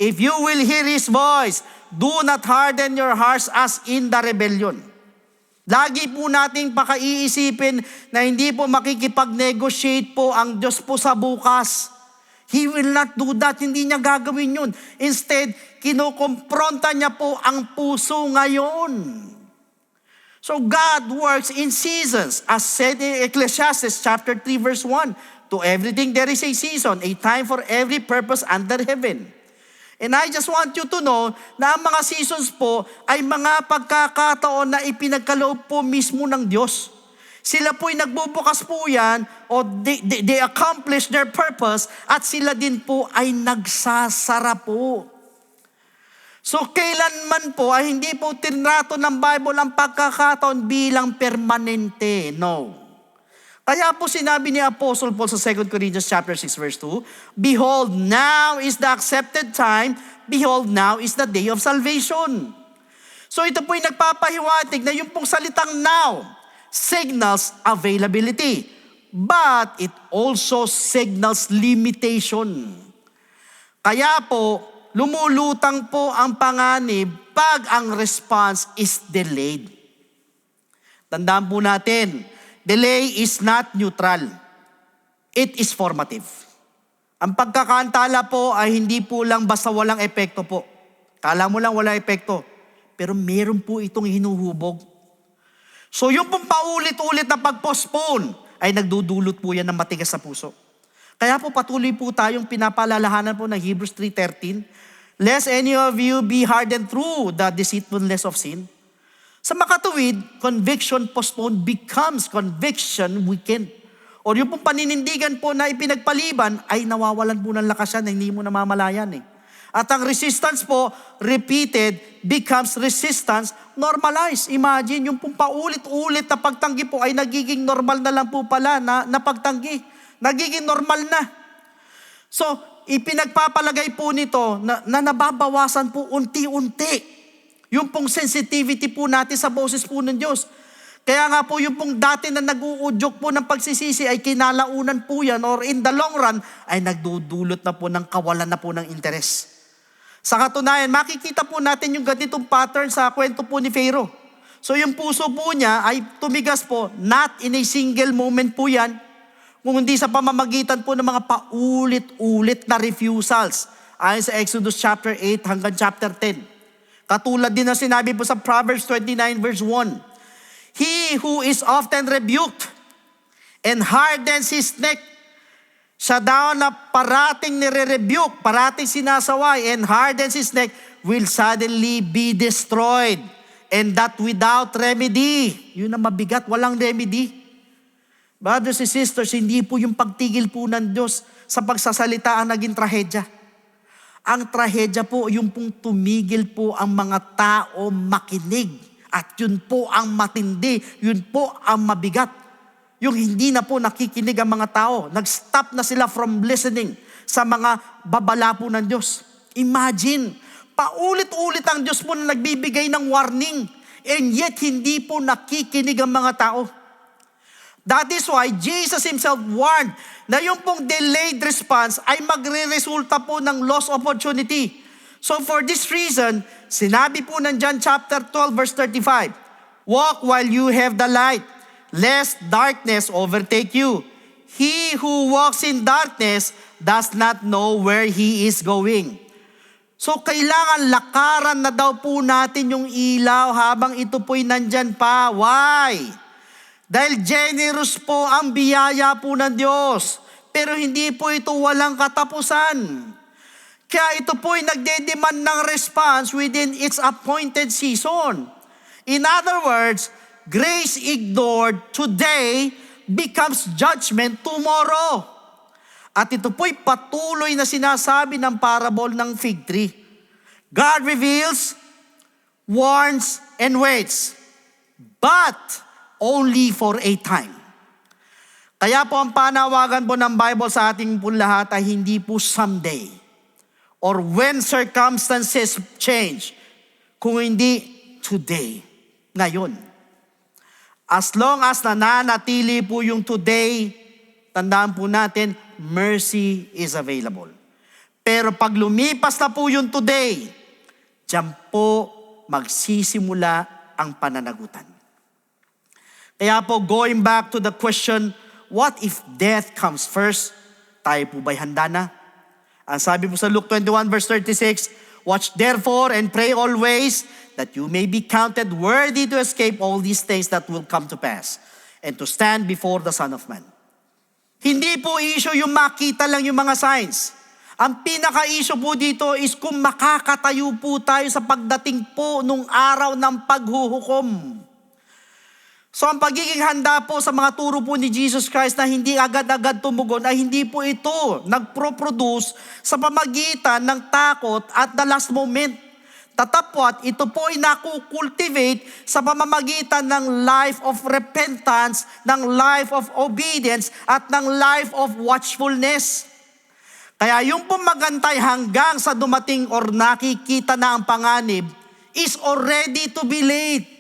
if you will hear His voice, do not harden your hearts as in the rebellion. Lagi po nating pakaiisipin na hindi po makikipag-negotiate po ang Diyos po sa bukas. He will not do that. Hindi niya gagawin yun. Instead, kinukompronta niya po ang puso ngayon. So God works in seasons. As said in Ecclesiastes chapter 3 verse 1, to everything there is a season, a time for every purpose under heaven. And I just want you to know na ang mga seasons po ay mga pagkakataon na ipinagkaloob po mismo ng Diyos. Sila po'y nagbubukas po yan o they accomplish their purpose at sila din po ay nagsasara po. So kailanman po ay hindi po tinrato ng Bible ang pagkakataon bilang permanente. No. Kaya po sinabi ni Apostle Paul sa 2 Corinthians chapter 6 verse 2, behold, now is the accepted time, behold, now is the day of salvation. So ito po'y nagpapahiwatig na yung pong salitang now signals availability, but it also signals limitation. Kaya po, lumulutang po ang panganib pag ang response is delayed. Tandaan po natin, delay is not neutral. It is formative. Ang pagkakaantala po ay hindi po lang basta walang epekto po. Kala mo lang walang epekto. Pero meron po itong hinuhubog. So yung pong paulit-ulit na pag-postpone ay nagdudulot po yan ng matigas sa puso. Kaya po patuloy po tayong pinapaalalahanan po ng Hebrews 3:13, lest any of you be hardened through the deceitfulness of sin. Sa makatuwid, conviction postponed becomes conviction weakened. O yung pong paninindigan po na ipinagpaliban ay nawawalan po ng lakas yan na hindi mo namamalayan eh. At ang resistance po, repeated, becomes resistance normalized. Imagine, yung pong paulit-ulit na pagtanggi po ay nagiging normal na lang po pala na pagtanggi. Nagiging normal na. So, ipinagpapalagay po nito na nababawasan po unti-unti yung pong sensitivity po natin sa boses po ng Diyos. Kaya nga po yung pong dati na nag-uudyok po ng pagsisisi ay kinalaunan po yan or in the long run ay nagdudulot na po ng kawalan na po ng interes. Sa katunayan, makikita po natin yung ganitong pattern sa kwento po ni Pharaoh. So yung puso po niya ay tumigas po, not in a single moment po yan, kung hindi sa pamamagitan po ng mga paulit-ulit na refusals. Ayon sa Exodus chapter 8 hanggang chapter 10. Katulad din na sinabi po sa Proverbs 29 verse 1. He who is often rebuked and hardens his neck, siya daw na parating nire-rebuke, parating sinasaway, and hardens his neck, will suddenly be destroyed. And that without remedy. Yun ang mabigat, walang remedy. Brothers and sisters, hindi po yung pagtigil po ng Diyos sa pagsasalita ang naging trahedya. Ang trahedya po, yung pong tumigil po ang mga tao makinig. At yun po ang matindi, yun po ang mabigat. Yung hindi na po nakikinig ang mga tao. Nag-stop na sila from listening sa mga babala po ng Diyos. Imagine, paulit-ulit ang Diyos po na nagbibigay ng warning, and yet hindi po nakikinig ang mga tao. That is why Jesus Himself warned na yung pong delayed response ay magre-resulta po ng lost opportunity. So for this reason, sinabi po ng John chapter 12 verse 35, walk while you have the light, lest darkness overtake you. He who walks in darkness does not know where he is going. So kailangan lakaran na daw po natin yung ilaw habang ito po'y nandyan pa. Why? Dahil generous po ang biyaya po ng Diyos. Pero hindi po ito walang katapusan. Kaya ito po'y nagde-demand ng response within its appointed season. In other words, grace ignored today becomes judgment tomorrow. At ito po'y patuloy na sinasabi ng parable ng fig tree. God reveals, warns, and waits, but only for a time. Kaya po ang panawagan po ng Bible sa ating po lahat ay hindi po someday or when circumstances change, kung hindi today, ngayon. As long as nananatili po yung today, tandaan po natin, mercy is available. Pero pag lumipas na po yung today, diyan po magsisimula ang pananagutan. Kaya po, going back to the question, what if death comes first? Tayo po ba'y handa na? Ang sabi po sa Luke 21 verse 36, watch therefore and pray always that you may be counted worthy to escape all these things that will come to pass and to stand before the Son of Man. Hindi po issue yung makita lang yung mga signs. Ang pinaka-issue po dito is kung makakatayo po tayo sa pagdating po nung araw ng paghuhukom. So ang pagiging handa po sa mga turo po ni Jesus Christ na hindi agad-agad tumugon ay hindi po ito nagpro-produce sa pamagitan ng takot at the last moment. Tatapwat, ito po ay nakukultivate sa pamamagitan ng life of repentance, ng life of obedience, at ng life of watchfulness. Kaya yung pumagantay hanggang sa dumating or nakikita na ang panganib is already to be late.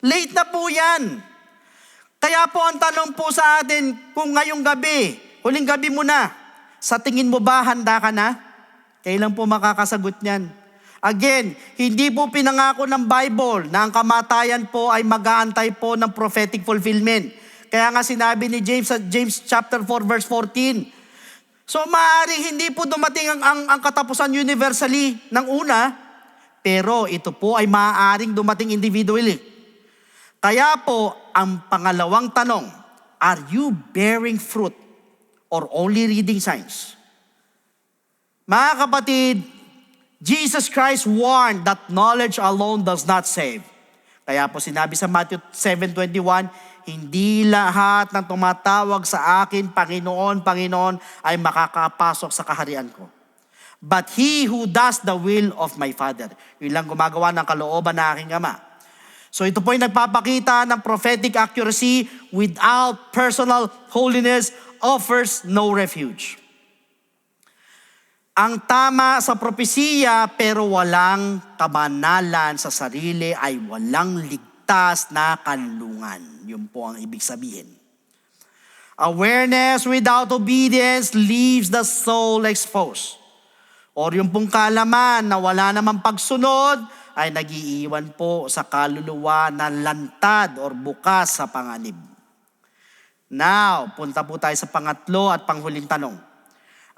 Late na po yan. Kaya po ang tanong po sa atin, kung ngayong gabi, huling gabi mo na, sa tingin mo ba handa ka na? Kailan po makakasagot niyan? Again, hindi po pinangako ng Bible na ang kamatayan po ay mag-aantay po ng prophetic fulfillment. Kaya nga sinabi ni James sa James chapter 4 verse 14. So maaaring hindi po dumating ang katapusan universally ng una, pero ito po ay maaaring dumating individually. Kaya po, ang pangalawang tanong, are you bearing fruit or only reading signs? Mga kapatid, Jesus Christ warned that knowledge alone does not save. Kaya po sinabi sa Matthew 7:21, hindi lahat ng tumatawag sa akin, Panginoon, Panginoon, ay makakapasok sa kaharian ko. But he who does the will of my Father. Yun lang gumagawa ng kalooban ng aking Ama. So ito po ay nagpapakita ng prophetic accuracy without personal holiness offers no refuge. Ang tama sa propesiya pero walang kabanalan sa sarili ay walang ligtas ligtas na kanlungan. Yun po ang ibig sabihin. Awareness without obedience leaves the soul exposed. Or yung pong kaalaman na wala namang pagsunod ay nagiiwan po sa kaluluwa na lantad or bukas sa panganib. Now, punta po tayo sa pangatlo at panghuling tanong.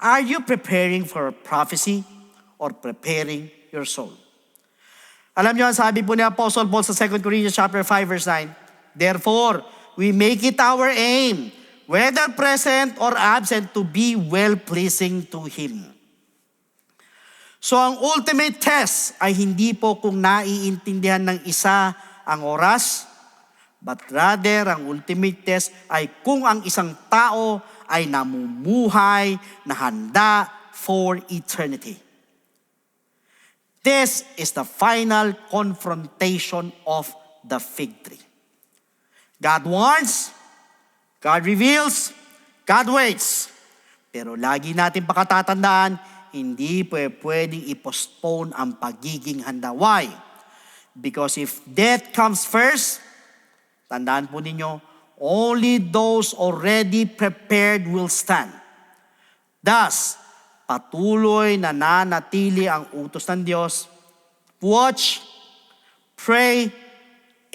Are you preparing for prophecy or preparing your soul? Alam niyo, ang sabi po ni Apostle Paul sa 2 Corinthians chapter 5 verse 9, therefore, we make it our aim, whether present or absent, to be well-pleasing to Him. So ang ultimate test ay hindi po kung naiintindihan ng isa ang oras, but rather ang ultimate test ay kung ang isang tao ay namumuhay na handa for eternity. This is the final confrontation of the fig tree. God warns, God reveals, God waits. Pero lagi natin pakatatandaan, hindi pwedeng i-postpone ang pagiging handa. Why? Because if death comes first, tandaan po ninyo, only those already prepared will stand. Thus, patuloy na nanatili ang utos ng Diyos. Watch, pray,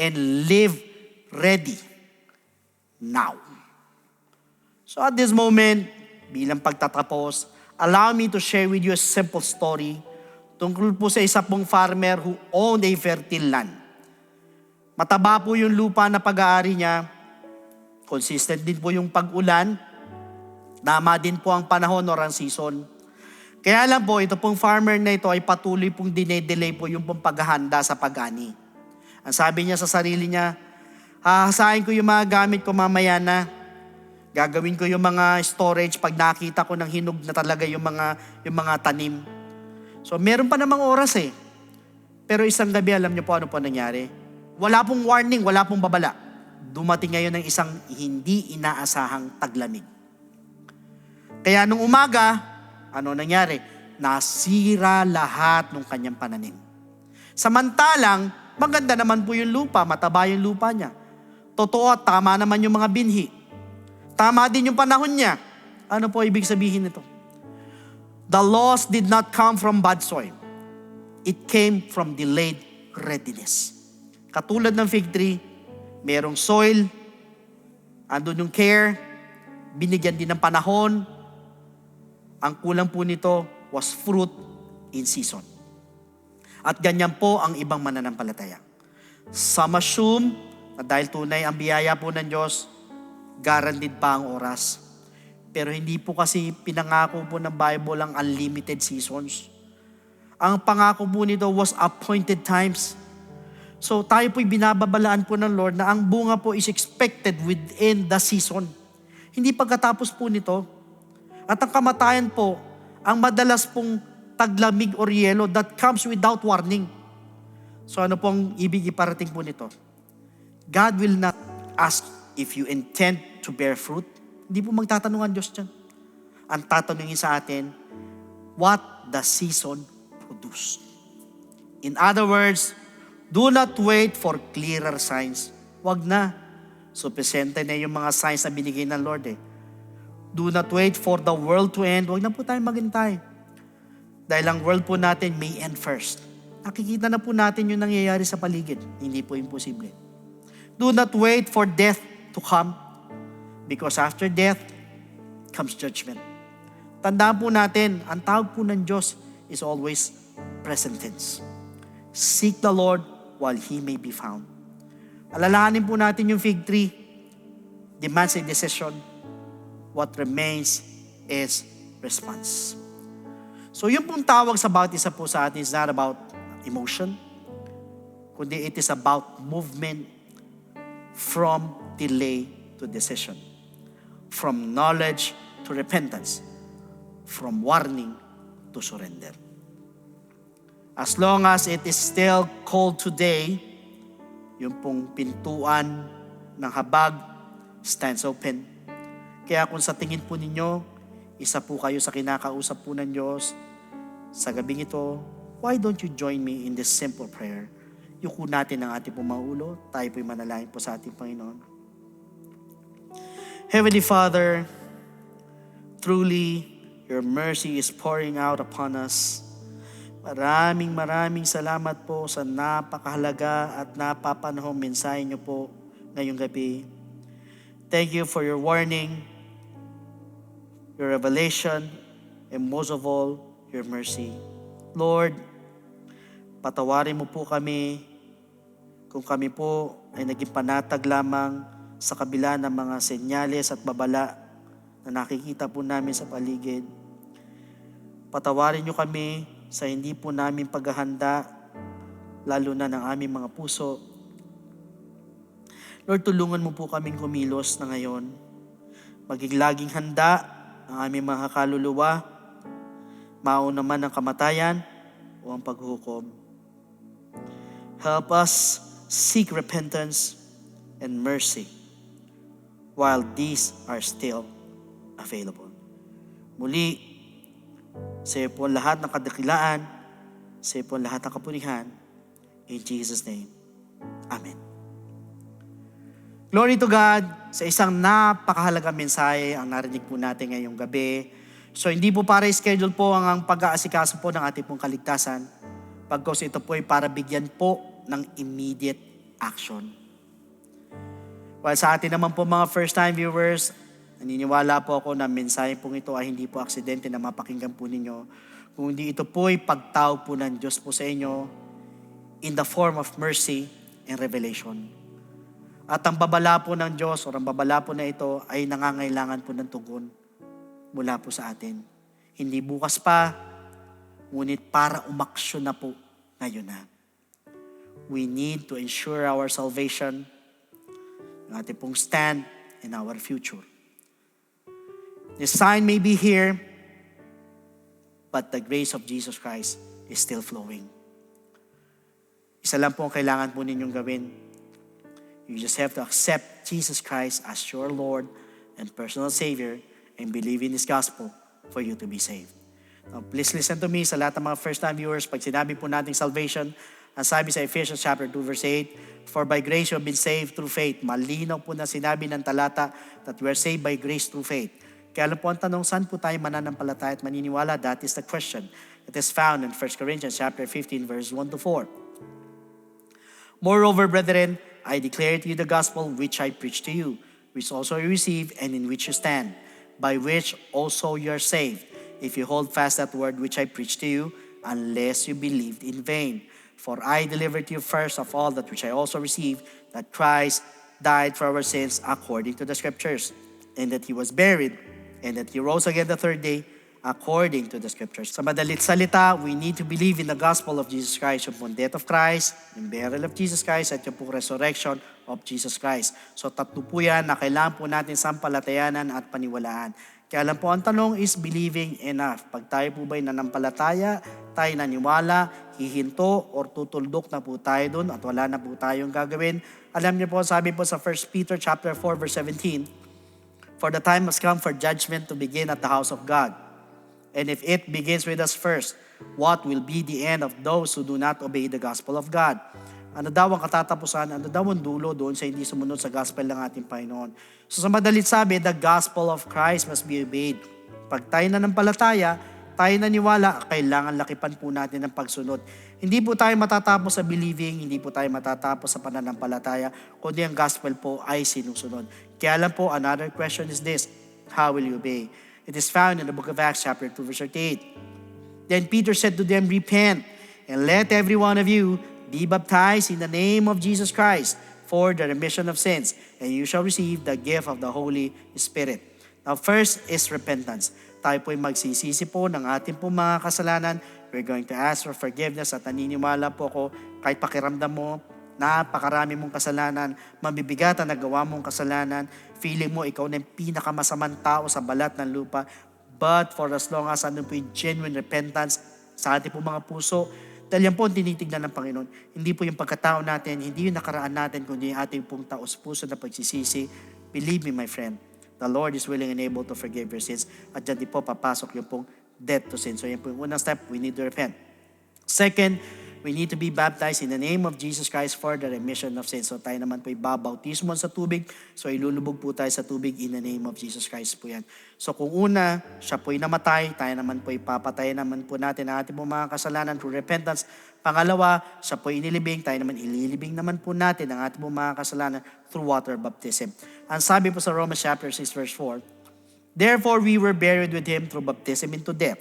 and live ready now. So at this moment, bilang pagtatapos, allow me to share with you a simple story tungkol po sa isa pong farmer who owned a fertile land. Mataba po yung lupa na pag-aari niya, consistent din po yung pag-ulan, tama din po ang panahon or ang season. Kaya lang po, ito pong farmer na ito ay patuloy pong dinedelay po yung pong paghahanda sa pag-ani. Ang sabi niya sa sarili niya, hahasain ko yung mga gamit ko mamaya na. Gagawin ko yung mga storage pag nakita ko ng hinog na talaga yung mga tanim. So meron pa namang oras eh. Pero isang gabi, alam niyo po ano po nangyari? Wala pong warning, wala pong babala. Dumating ngayon ng isang hindi inaasahang taglamig. Kaya nung umaga, ano nangyari? Nasira lahat ng kanyang pananim. Samantalang, maganda naman po yung lupa, mataba yung lupa niya. Totoo, tama naman yung mga binhi. Tama din yung panahon niya. Ano po ibig sabihin nito? The loss did not come from bad soil. It came from delayed readiness. Katulad ng fig tree, merong soil, andun yung care, binigyan din ng panahon. Ang kulang po nito was fruit in season. At ganyan po ang ibang mananampalataya. Some assume na dahil tunay ang biyaya po ng Diyos, guaranteed pa ang oras. Pero hindi po kasi pinangako po ng Bible ang unlimited seasons. Ang pangako po nito was appointed times. So tayo po'y binababalaan po ng Lord na ang bunga po is expected within the season. Hindi pagkatapos po nito. At ang kamatayan po, ang madalas pong taglamig or yelo that comes without warning. So ano pong ibig iparating po nito? God will not ask if you intend to bear fruit. Hindi po magtatanong ang Diyos dyan. Ang tatanungin sa atin, what the season produce. In other words, do not wait for clearer signs. Wag na. Sufficiente na yung mga signs na binigay ng Lord eh. Do not wait for the world to end. Wag na po tayo maghintay. Dahil ang world po natin may end first. Nakikita na po natin yung nangyayari sa paligid. Hindi po imposible. Do not wait for death to come. Because after death comes judgment. Tandaan po natin, ang tawag po ng Diyos is always present tense. Seek the Lord while He may be found. Alalahanin po natin yung fig tree. Demands a decision. What remains is response. So yung pong tawag sa bawat isa po sa atin is not about emotion, kundi it is about movement from delay to decision, from knowledge to repentance, from warning to surrender. As long as it is still cold today, yung pong pintuan ng habag stands open. Kaya kung sa tingin po ninyo, isa po kayo sa kinakausap po ng Diyos, sa gabing ito, why don't you join me in this simple prayer? Yuko natin ang ating pong mga ulo. Tayo po'y manalangin po sa ating Panginoon. Heavenly Father, truly, your mercy is pouring out upon us. Maraming salamat po sa napakahalaga at napapanahong mensahe niyo po ngayong gabi. Thank you for your warning, your revelation, and most of all, your mercy. Lord, patawarin mo po kami kung kami po ay naging panatag lamang sa kabila ng mga senyales at babala na nakikita po namin sa paligid. Patawarin niyo kami sa hindi po namin paghahanda, lalo na ng aming mga puso. Lord, tulungan mo po kaming kumilos na ngayon. Maging laging handa ang aming mga kaluluwa, mauna man ang kamatayan o ang paghukom. Help us seek repentance and mercy while these are still available. Muli, sa iyo po lahat ng kadakilaan, sa iyo po lahat ng kapurihan. In Jesus' name, Amen. Glory to God, sa isang napakahalagang mensahe ang narinig po natin ngayong gabi. So hindi po para schedule po ang pag-aasikaso po ng ating pong kaligtasan. Pagkos ito po ay para bigyan po ng immediate action. While sa atin naman po mga first-time viewers, naniniwala po ako na mensahe pong ito ay hindi po aksidente na mapakinggan po ninyo, kundi ito po ay pagtawag po ng Diyos po sa inyo in the form of mercy and revelation. At ang babala po ng Diyos o ang babala po na ito ay nangangailangan po ng tugon mula po sa atin. Hindi bukas pa, ngunit para umaksyon na po ngayon na. We need to ensure our salvation, ang ating pong stand in our future. The sign may be here, but the grace of Jesus Christ is still flowing. Isa lang po ang kailangan po ninyong gawin. You just have to accept Jesus Christ as your Lord and personal Savior and believe in His gospel for you to be saved. Now, please listen to me sa lahat ng mga first-time viewers. Pag sinabi po nating salvation, ang sabi sa Ephesians chapter 2 verse 8, for by grace you have been saved through faith. Malinaw po na sinabi ng talata that we are saved by grace through faith. Kaya alam po ang tanong, saan po tayo mananampalataya at maniniwala? That is the question. It is found in 1 Corinthians chapter 15 verse 1 to 4. Moreover, brethren, I declare to you the gospel which I preached to you, which also you received and in which you stand, by which also you are saved, if you hold fast that word which I preached to you, unless you believed in vain. For I delivered to you first of all that which I also received, that Christ died for our sins according to the Scriptures, and that He was buried, and that He rose again the third day according to the Scriptures. Sa madalit salita, we need to believe in the gospel of Jesus Christ, yung pong death of Christ, yung burial of Jesus Christ, at yung pong resurrection of Jesus Christ. So tatlo po yan na kailangan po natin sampalatayanan at paniwalaan. Kaya lang po ang tanong is believing enough. Pag tayo po ba'y nanampalataya, tayo naniwala, hihinto, or tutuldok na po tayo dun at wala na po tayong gagawin. Alam niyo po, sabi po sa 1 Peter chapter 4 verse 17, for the time has come for judgment to begin at the house of God. And if it begins with us first, what will be the end of those who do not obey the gospel of God? Ano daw ang katatapusan? Ano daw ang dulo doon sa hindi sumunod sa gospel ng ating Panginoon? So sa madalit sabi, the gospel of Christ must be obeyed. Pag tayo nanampalataya, tayo naniwala, kailangan lakipan po natin ng pagsunod. Hindi po tayo matatapos sa believing, hindi po tayo matatapos sa pananampalataya, kundi ang gospel po ay sinusunod. Kaya lang po, another question is this, how will you obey? It is found in the book of Acts chapter 2 verse 38. Then Peter said to them, repent, and let every one of you be baptized in the name of Jesus Christ for the remission of sins, and you shall receive the gift of the Holy Spirit. Now first is repentance. Tayo po'y magsisisi po ng ating po mga kasalanan. We're going to ask for forgiveness at naniniwala po ako kahit pakiramdam mo, napakarami mong kasalanan, mabibigat ang nagawa mong kasalanan, feeling mo ikaw na yung pinakamasamang tao sa balat ng lupa, but for as long as ano po yung genuine repentance sa ating po mga puso, dahil yan po ang tinitignan ng Panginoon. Hindi po yung pagkatao natin, hindi yung nakaraan natin, kundi yung ating pong taos-puso na pagsisisi. Believe me, my friend, the Lord is willing and able to forgive your sins. At dyan din po papasok yung pong death to sin. So yan po yung unang step, we need to repent. Second, we need to be baptized in the name of Jesus Christ for the remission of sins. So tayo naman po ibabautismo sa tubig. So ilulubog po tayo sa tubig in the name of Jesus Christ po yan. So kung una, siya po'y namatay, tayo naman po ipapatay naman po natin ang ating po mga kasalanan through repentance. Pangalawa, siya po'y inilibing, tayo naman ililibing naman po natin ang ating po mga kasalanan through water baptism. Ang sabi po sa Romans chapter 6 verse 4, therefore we were buried with Him through baptism into death,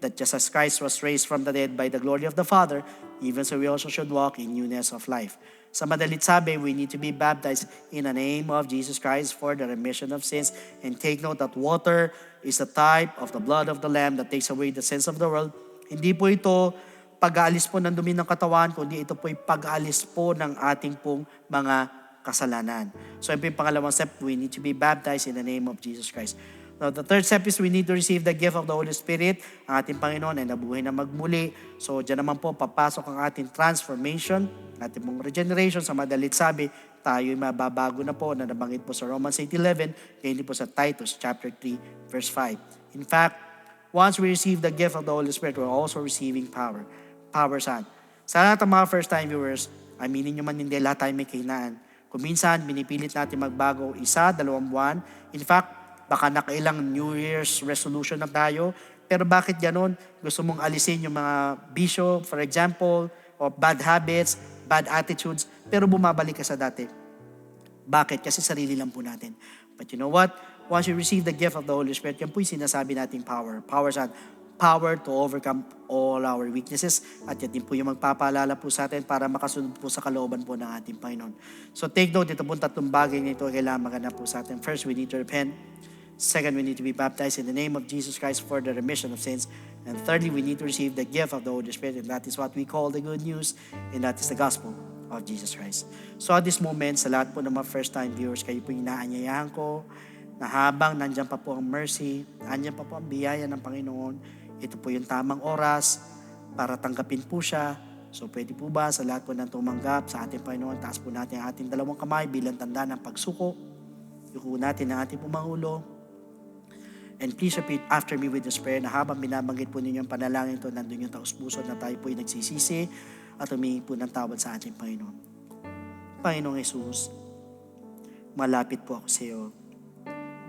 that just as Christ was raised from the dead by the glory of the Father, even so we also should walk in newness of life. Sa madalit sabi, we need to be baptized in the name of Jesus Christ for the remission of sins. And take note that water is a type of the blood of the Lamb that takes away the sins of the world. Hindi po ito pag-aalis po ng dumi ng katawan, kundi ito po ay pag-aalis po ng ating pong mga kasalanan. So ito yung pangalawang step, we need to be baptized in the name of Jesus Christ. Now, the third step is we need to receive the gift of the Holy Spirit. Ang ating Panginoon ay nabuhay na magmuli. So, dyan naman po papasok ang ating transformation, ating pong regeneration. Sa madalit sabi, tayo'y mababago na po na nabanggit po sa Romans 8:11, kaya hindi po sa Titus chapter 3, verse 5. In fact, once we receive the gift of the Holy Spirit, we're also receiving power. Power saan? Sa lahat ng mga first-time viewers, aminin nyo man hindi, lahat tayo may kahinaan. Kung minsan, binipilit natin magbago 1, 2 buwan. In fact, baka nakailang New Year's resolution na tayo. Pero bakit ganon? Gusto mong alisin yung mga bisyo, for example, or bad habits, bad attitudes, pero bumabalik ka sa dati. Bakit? Kasi sarili lang po natin. But you know what? Once you receive the gift of the Holy Spirit, yan po yung sinasabi nating power. Power saan? Power to overcome all our weaknesses. At yan din po yung magpapaalala po sa atin para makasunod po sa kalooban po ng ating Panginoon. So take note, ito po tatlong bagay nito kailangan magana po sa atin. First, we need to repent. Second, we need to be baptized in the name of Jesus Christ for the remission of sins. And thirdly, we need to receive the gift of the Holy Spirit. And that is what we call the good news. And that is the gospel of Jesus Christ. So at this moment, sa lahat po ng mga first-time viewers, kayo po inaanyayahan ko na habang nandyan pa po ang mercy, nandyan pa po ang biyaya ng Panginoon, ito po yung tamang oras para tanggapin po siya. So pwede po ba sa lahat po ng tumanggap sa ating Panginoon, taas po natin ang ating dalawang kamay bilang tanda ng pagsuko. Yuko natin ang ating pumangulo. And please repeat after me with this prayer na habang binabanggit po ninyo ang panalangin ito, nandun yung taus-puso na tayo po ay nagsisisi at humingi po ng tawad sa ating Panginoon. Panginoong Jesus, malapit po ako sa iyo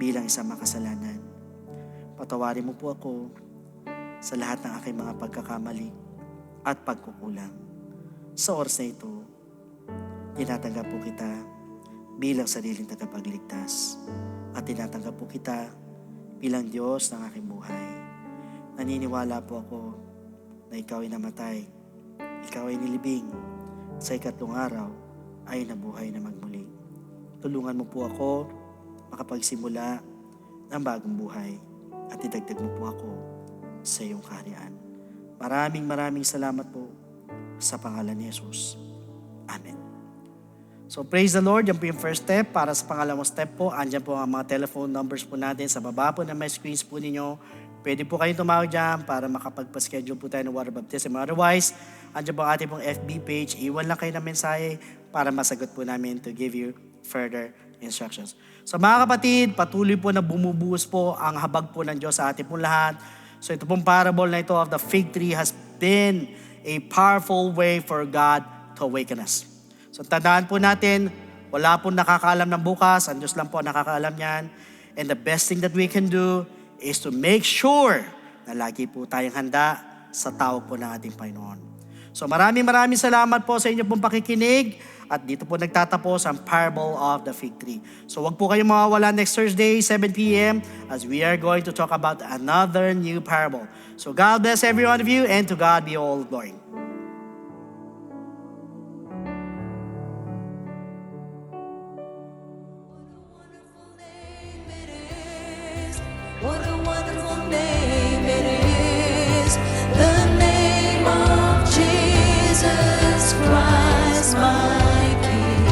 bilang isang makasalanan. Patawarin mo po ako sa lahat ng aking mga pagkakamali at pagkukulang. Sa oras na ito, tinatanggap po kita bilang sariling tagapagligtas at tinatanggap po kita bilang Diyos ng aking buhay. Naniniwala po ako na ikaw ay namatay, ikaw ay nilibing, sa ikatlong araw ay nabuhay na magmuli. Tulungan mo po ako makapagsimula ng bagong buhay at idagdag mo po ako sa iyong kaharian. Maraming salamat po sa pangalan ni Jesus. Amen. So praise the Lord, yan po yung first step. Para sa pangalawang step po, andyan po ang mga telephone numbers po natin. Sa baba po na may screens po ninyo. Pwede po kayong tumawag dyan para makapagpa-schedule po tayo ng water baptism. Otherwise, andyan po ang ating pong FB page. Iwan lang kayo ng mensahe para masagot po namin to give you further instructions. So mga kapatid, patuloy po na bumubuhos po ang habag po ng Diyos sa ating pong lahat. So ito pong parable na ito of the fig tree has been a powerful way for God to awaken us. So tandaan po natin, wala pong nakakaalam ng bukas, ang Diyos lang po ang nakakaalam niyan. And the best thing that we can do is to make sure na lagi po tayong handa sa tawag po ng ating Panginoon. So maraming salamat po sa inyo pong pakikinig at dito po nagtatapos ang parable of the fig tree. So wag po kayong mawawala next Thursday, 7 p.m. as we are going to talk about another new parable. So God bless every one of you and to God be all glory. What a wonderful name it is, the name of Jesus Christ, my King.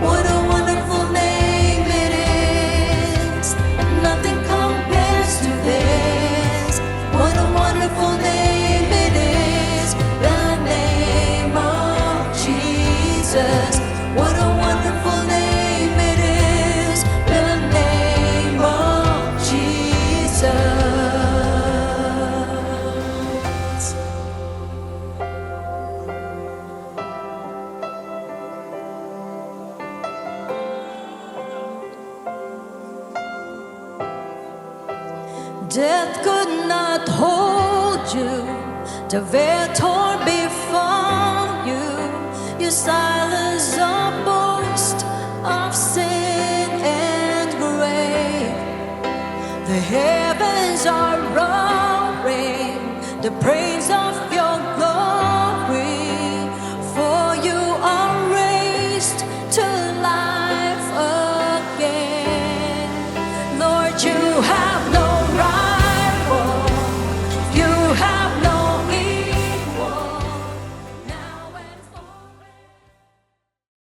What a wonderful name it is, nothing compares to this. What a wonderful name it is. Death could not hold you, the veil torn before you. You silence the boast of sin and grave. The heavens are roaring, the praise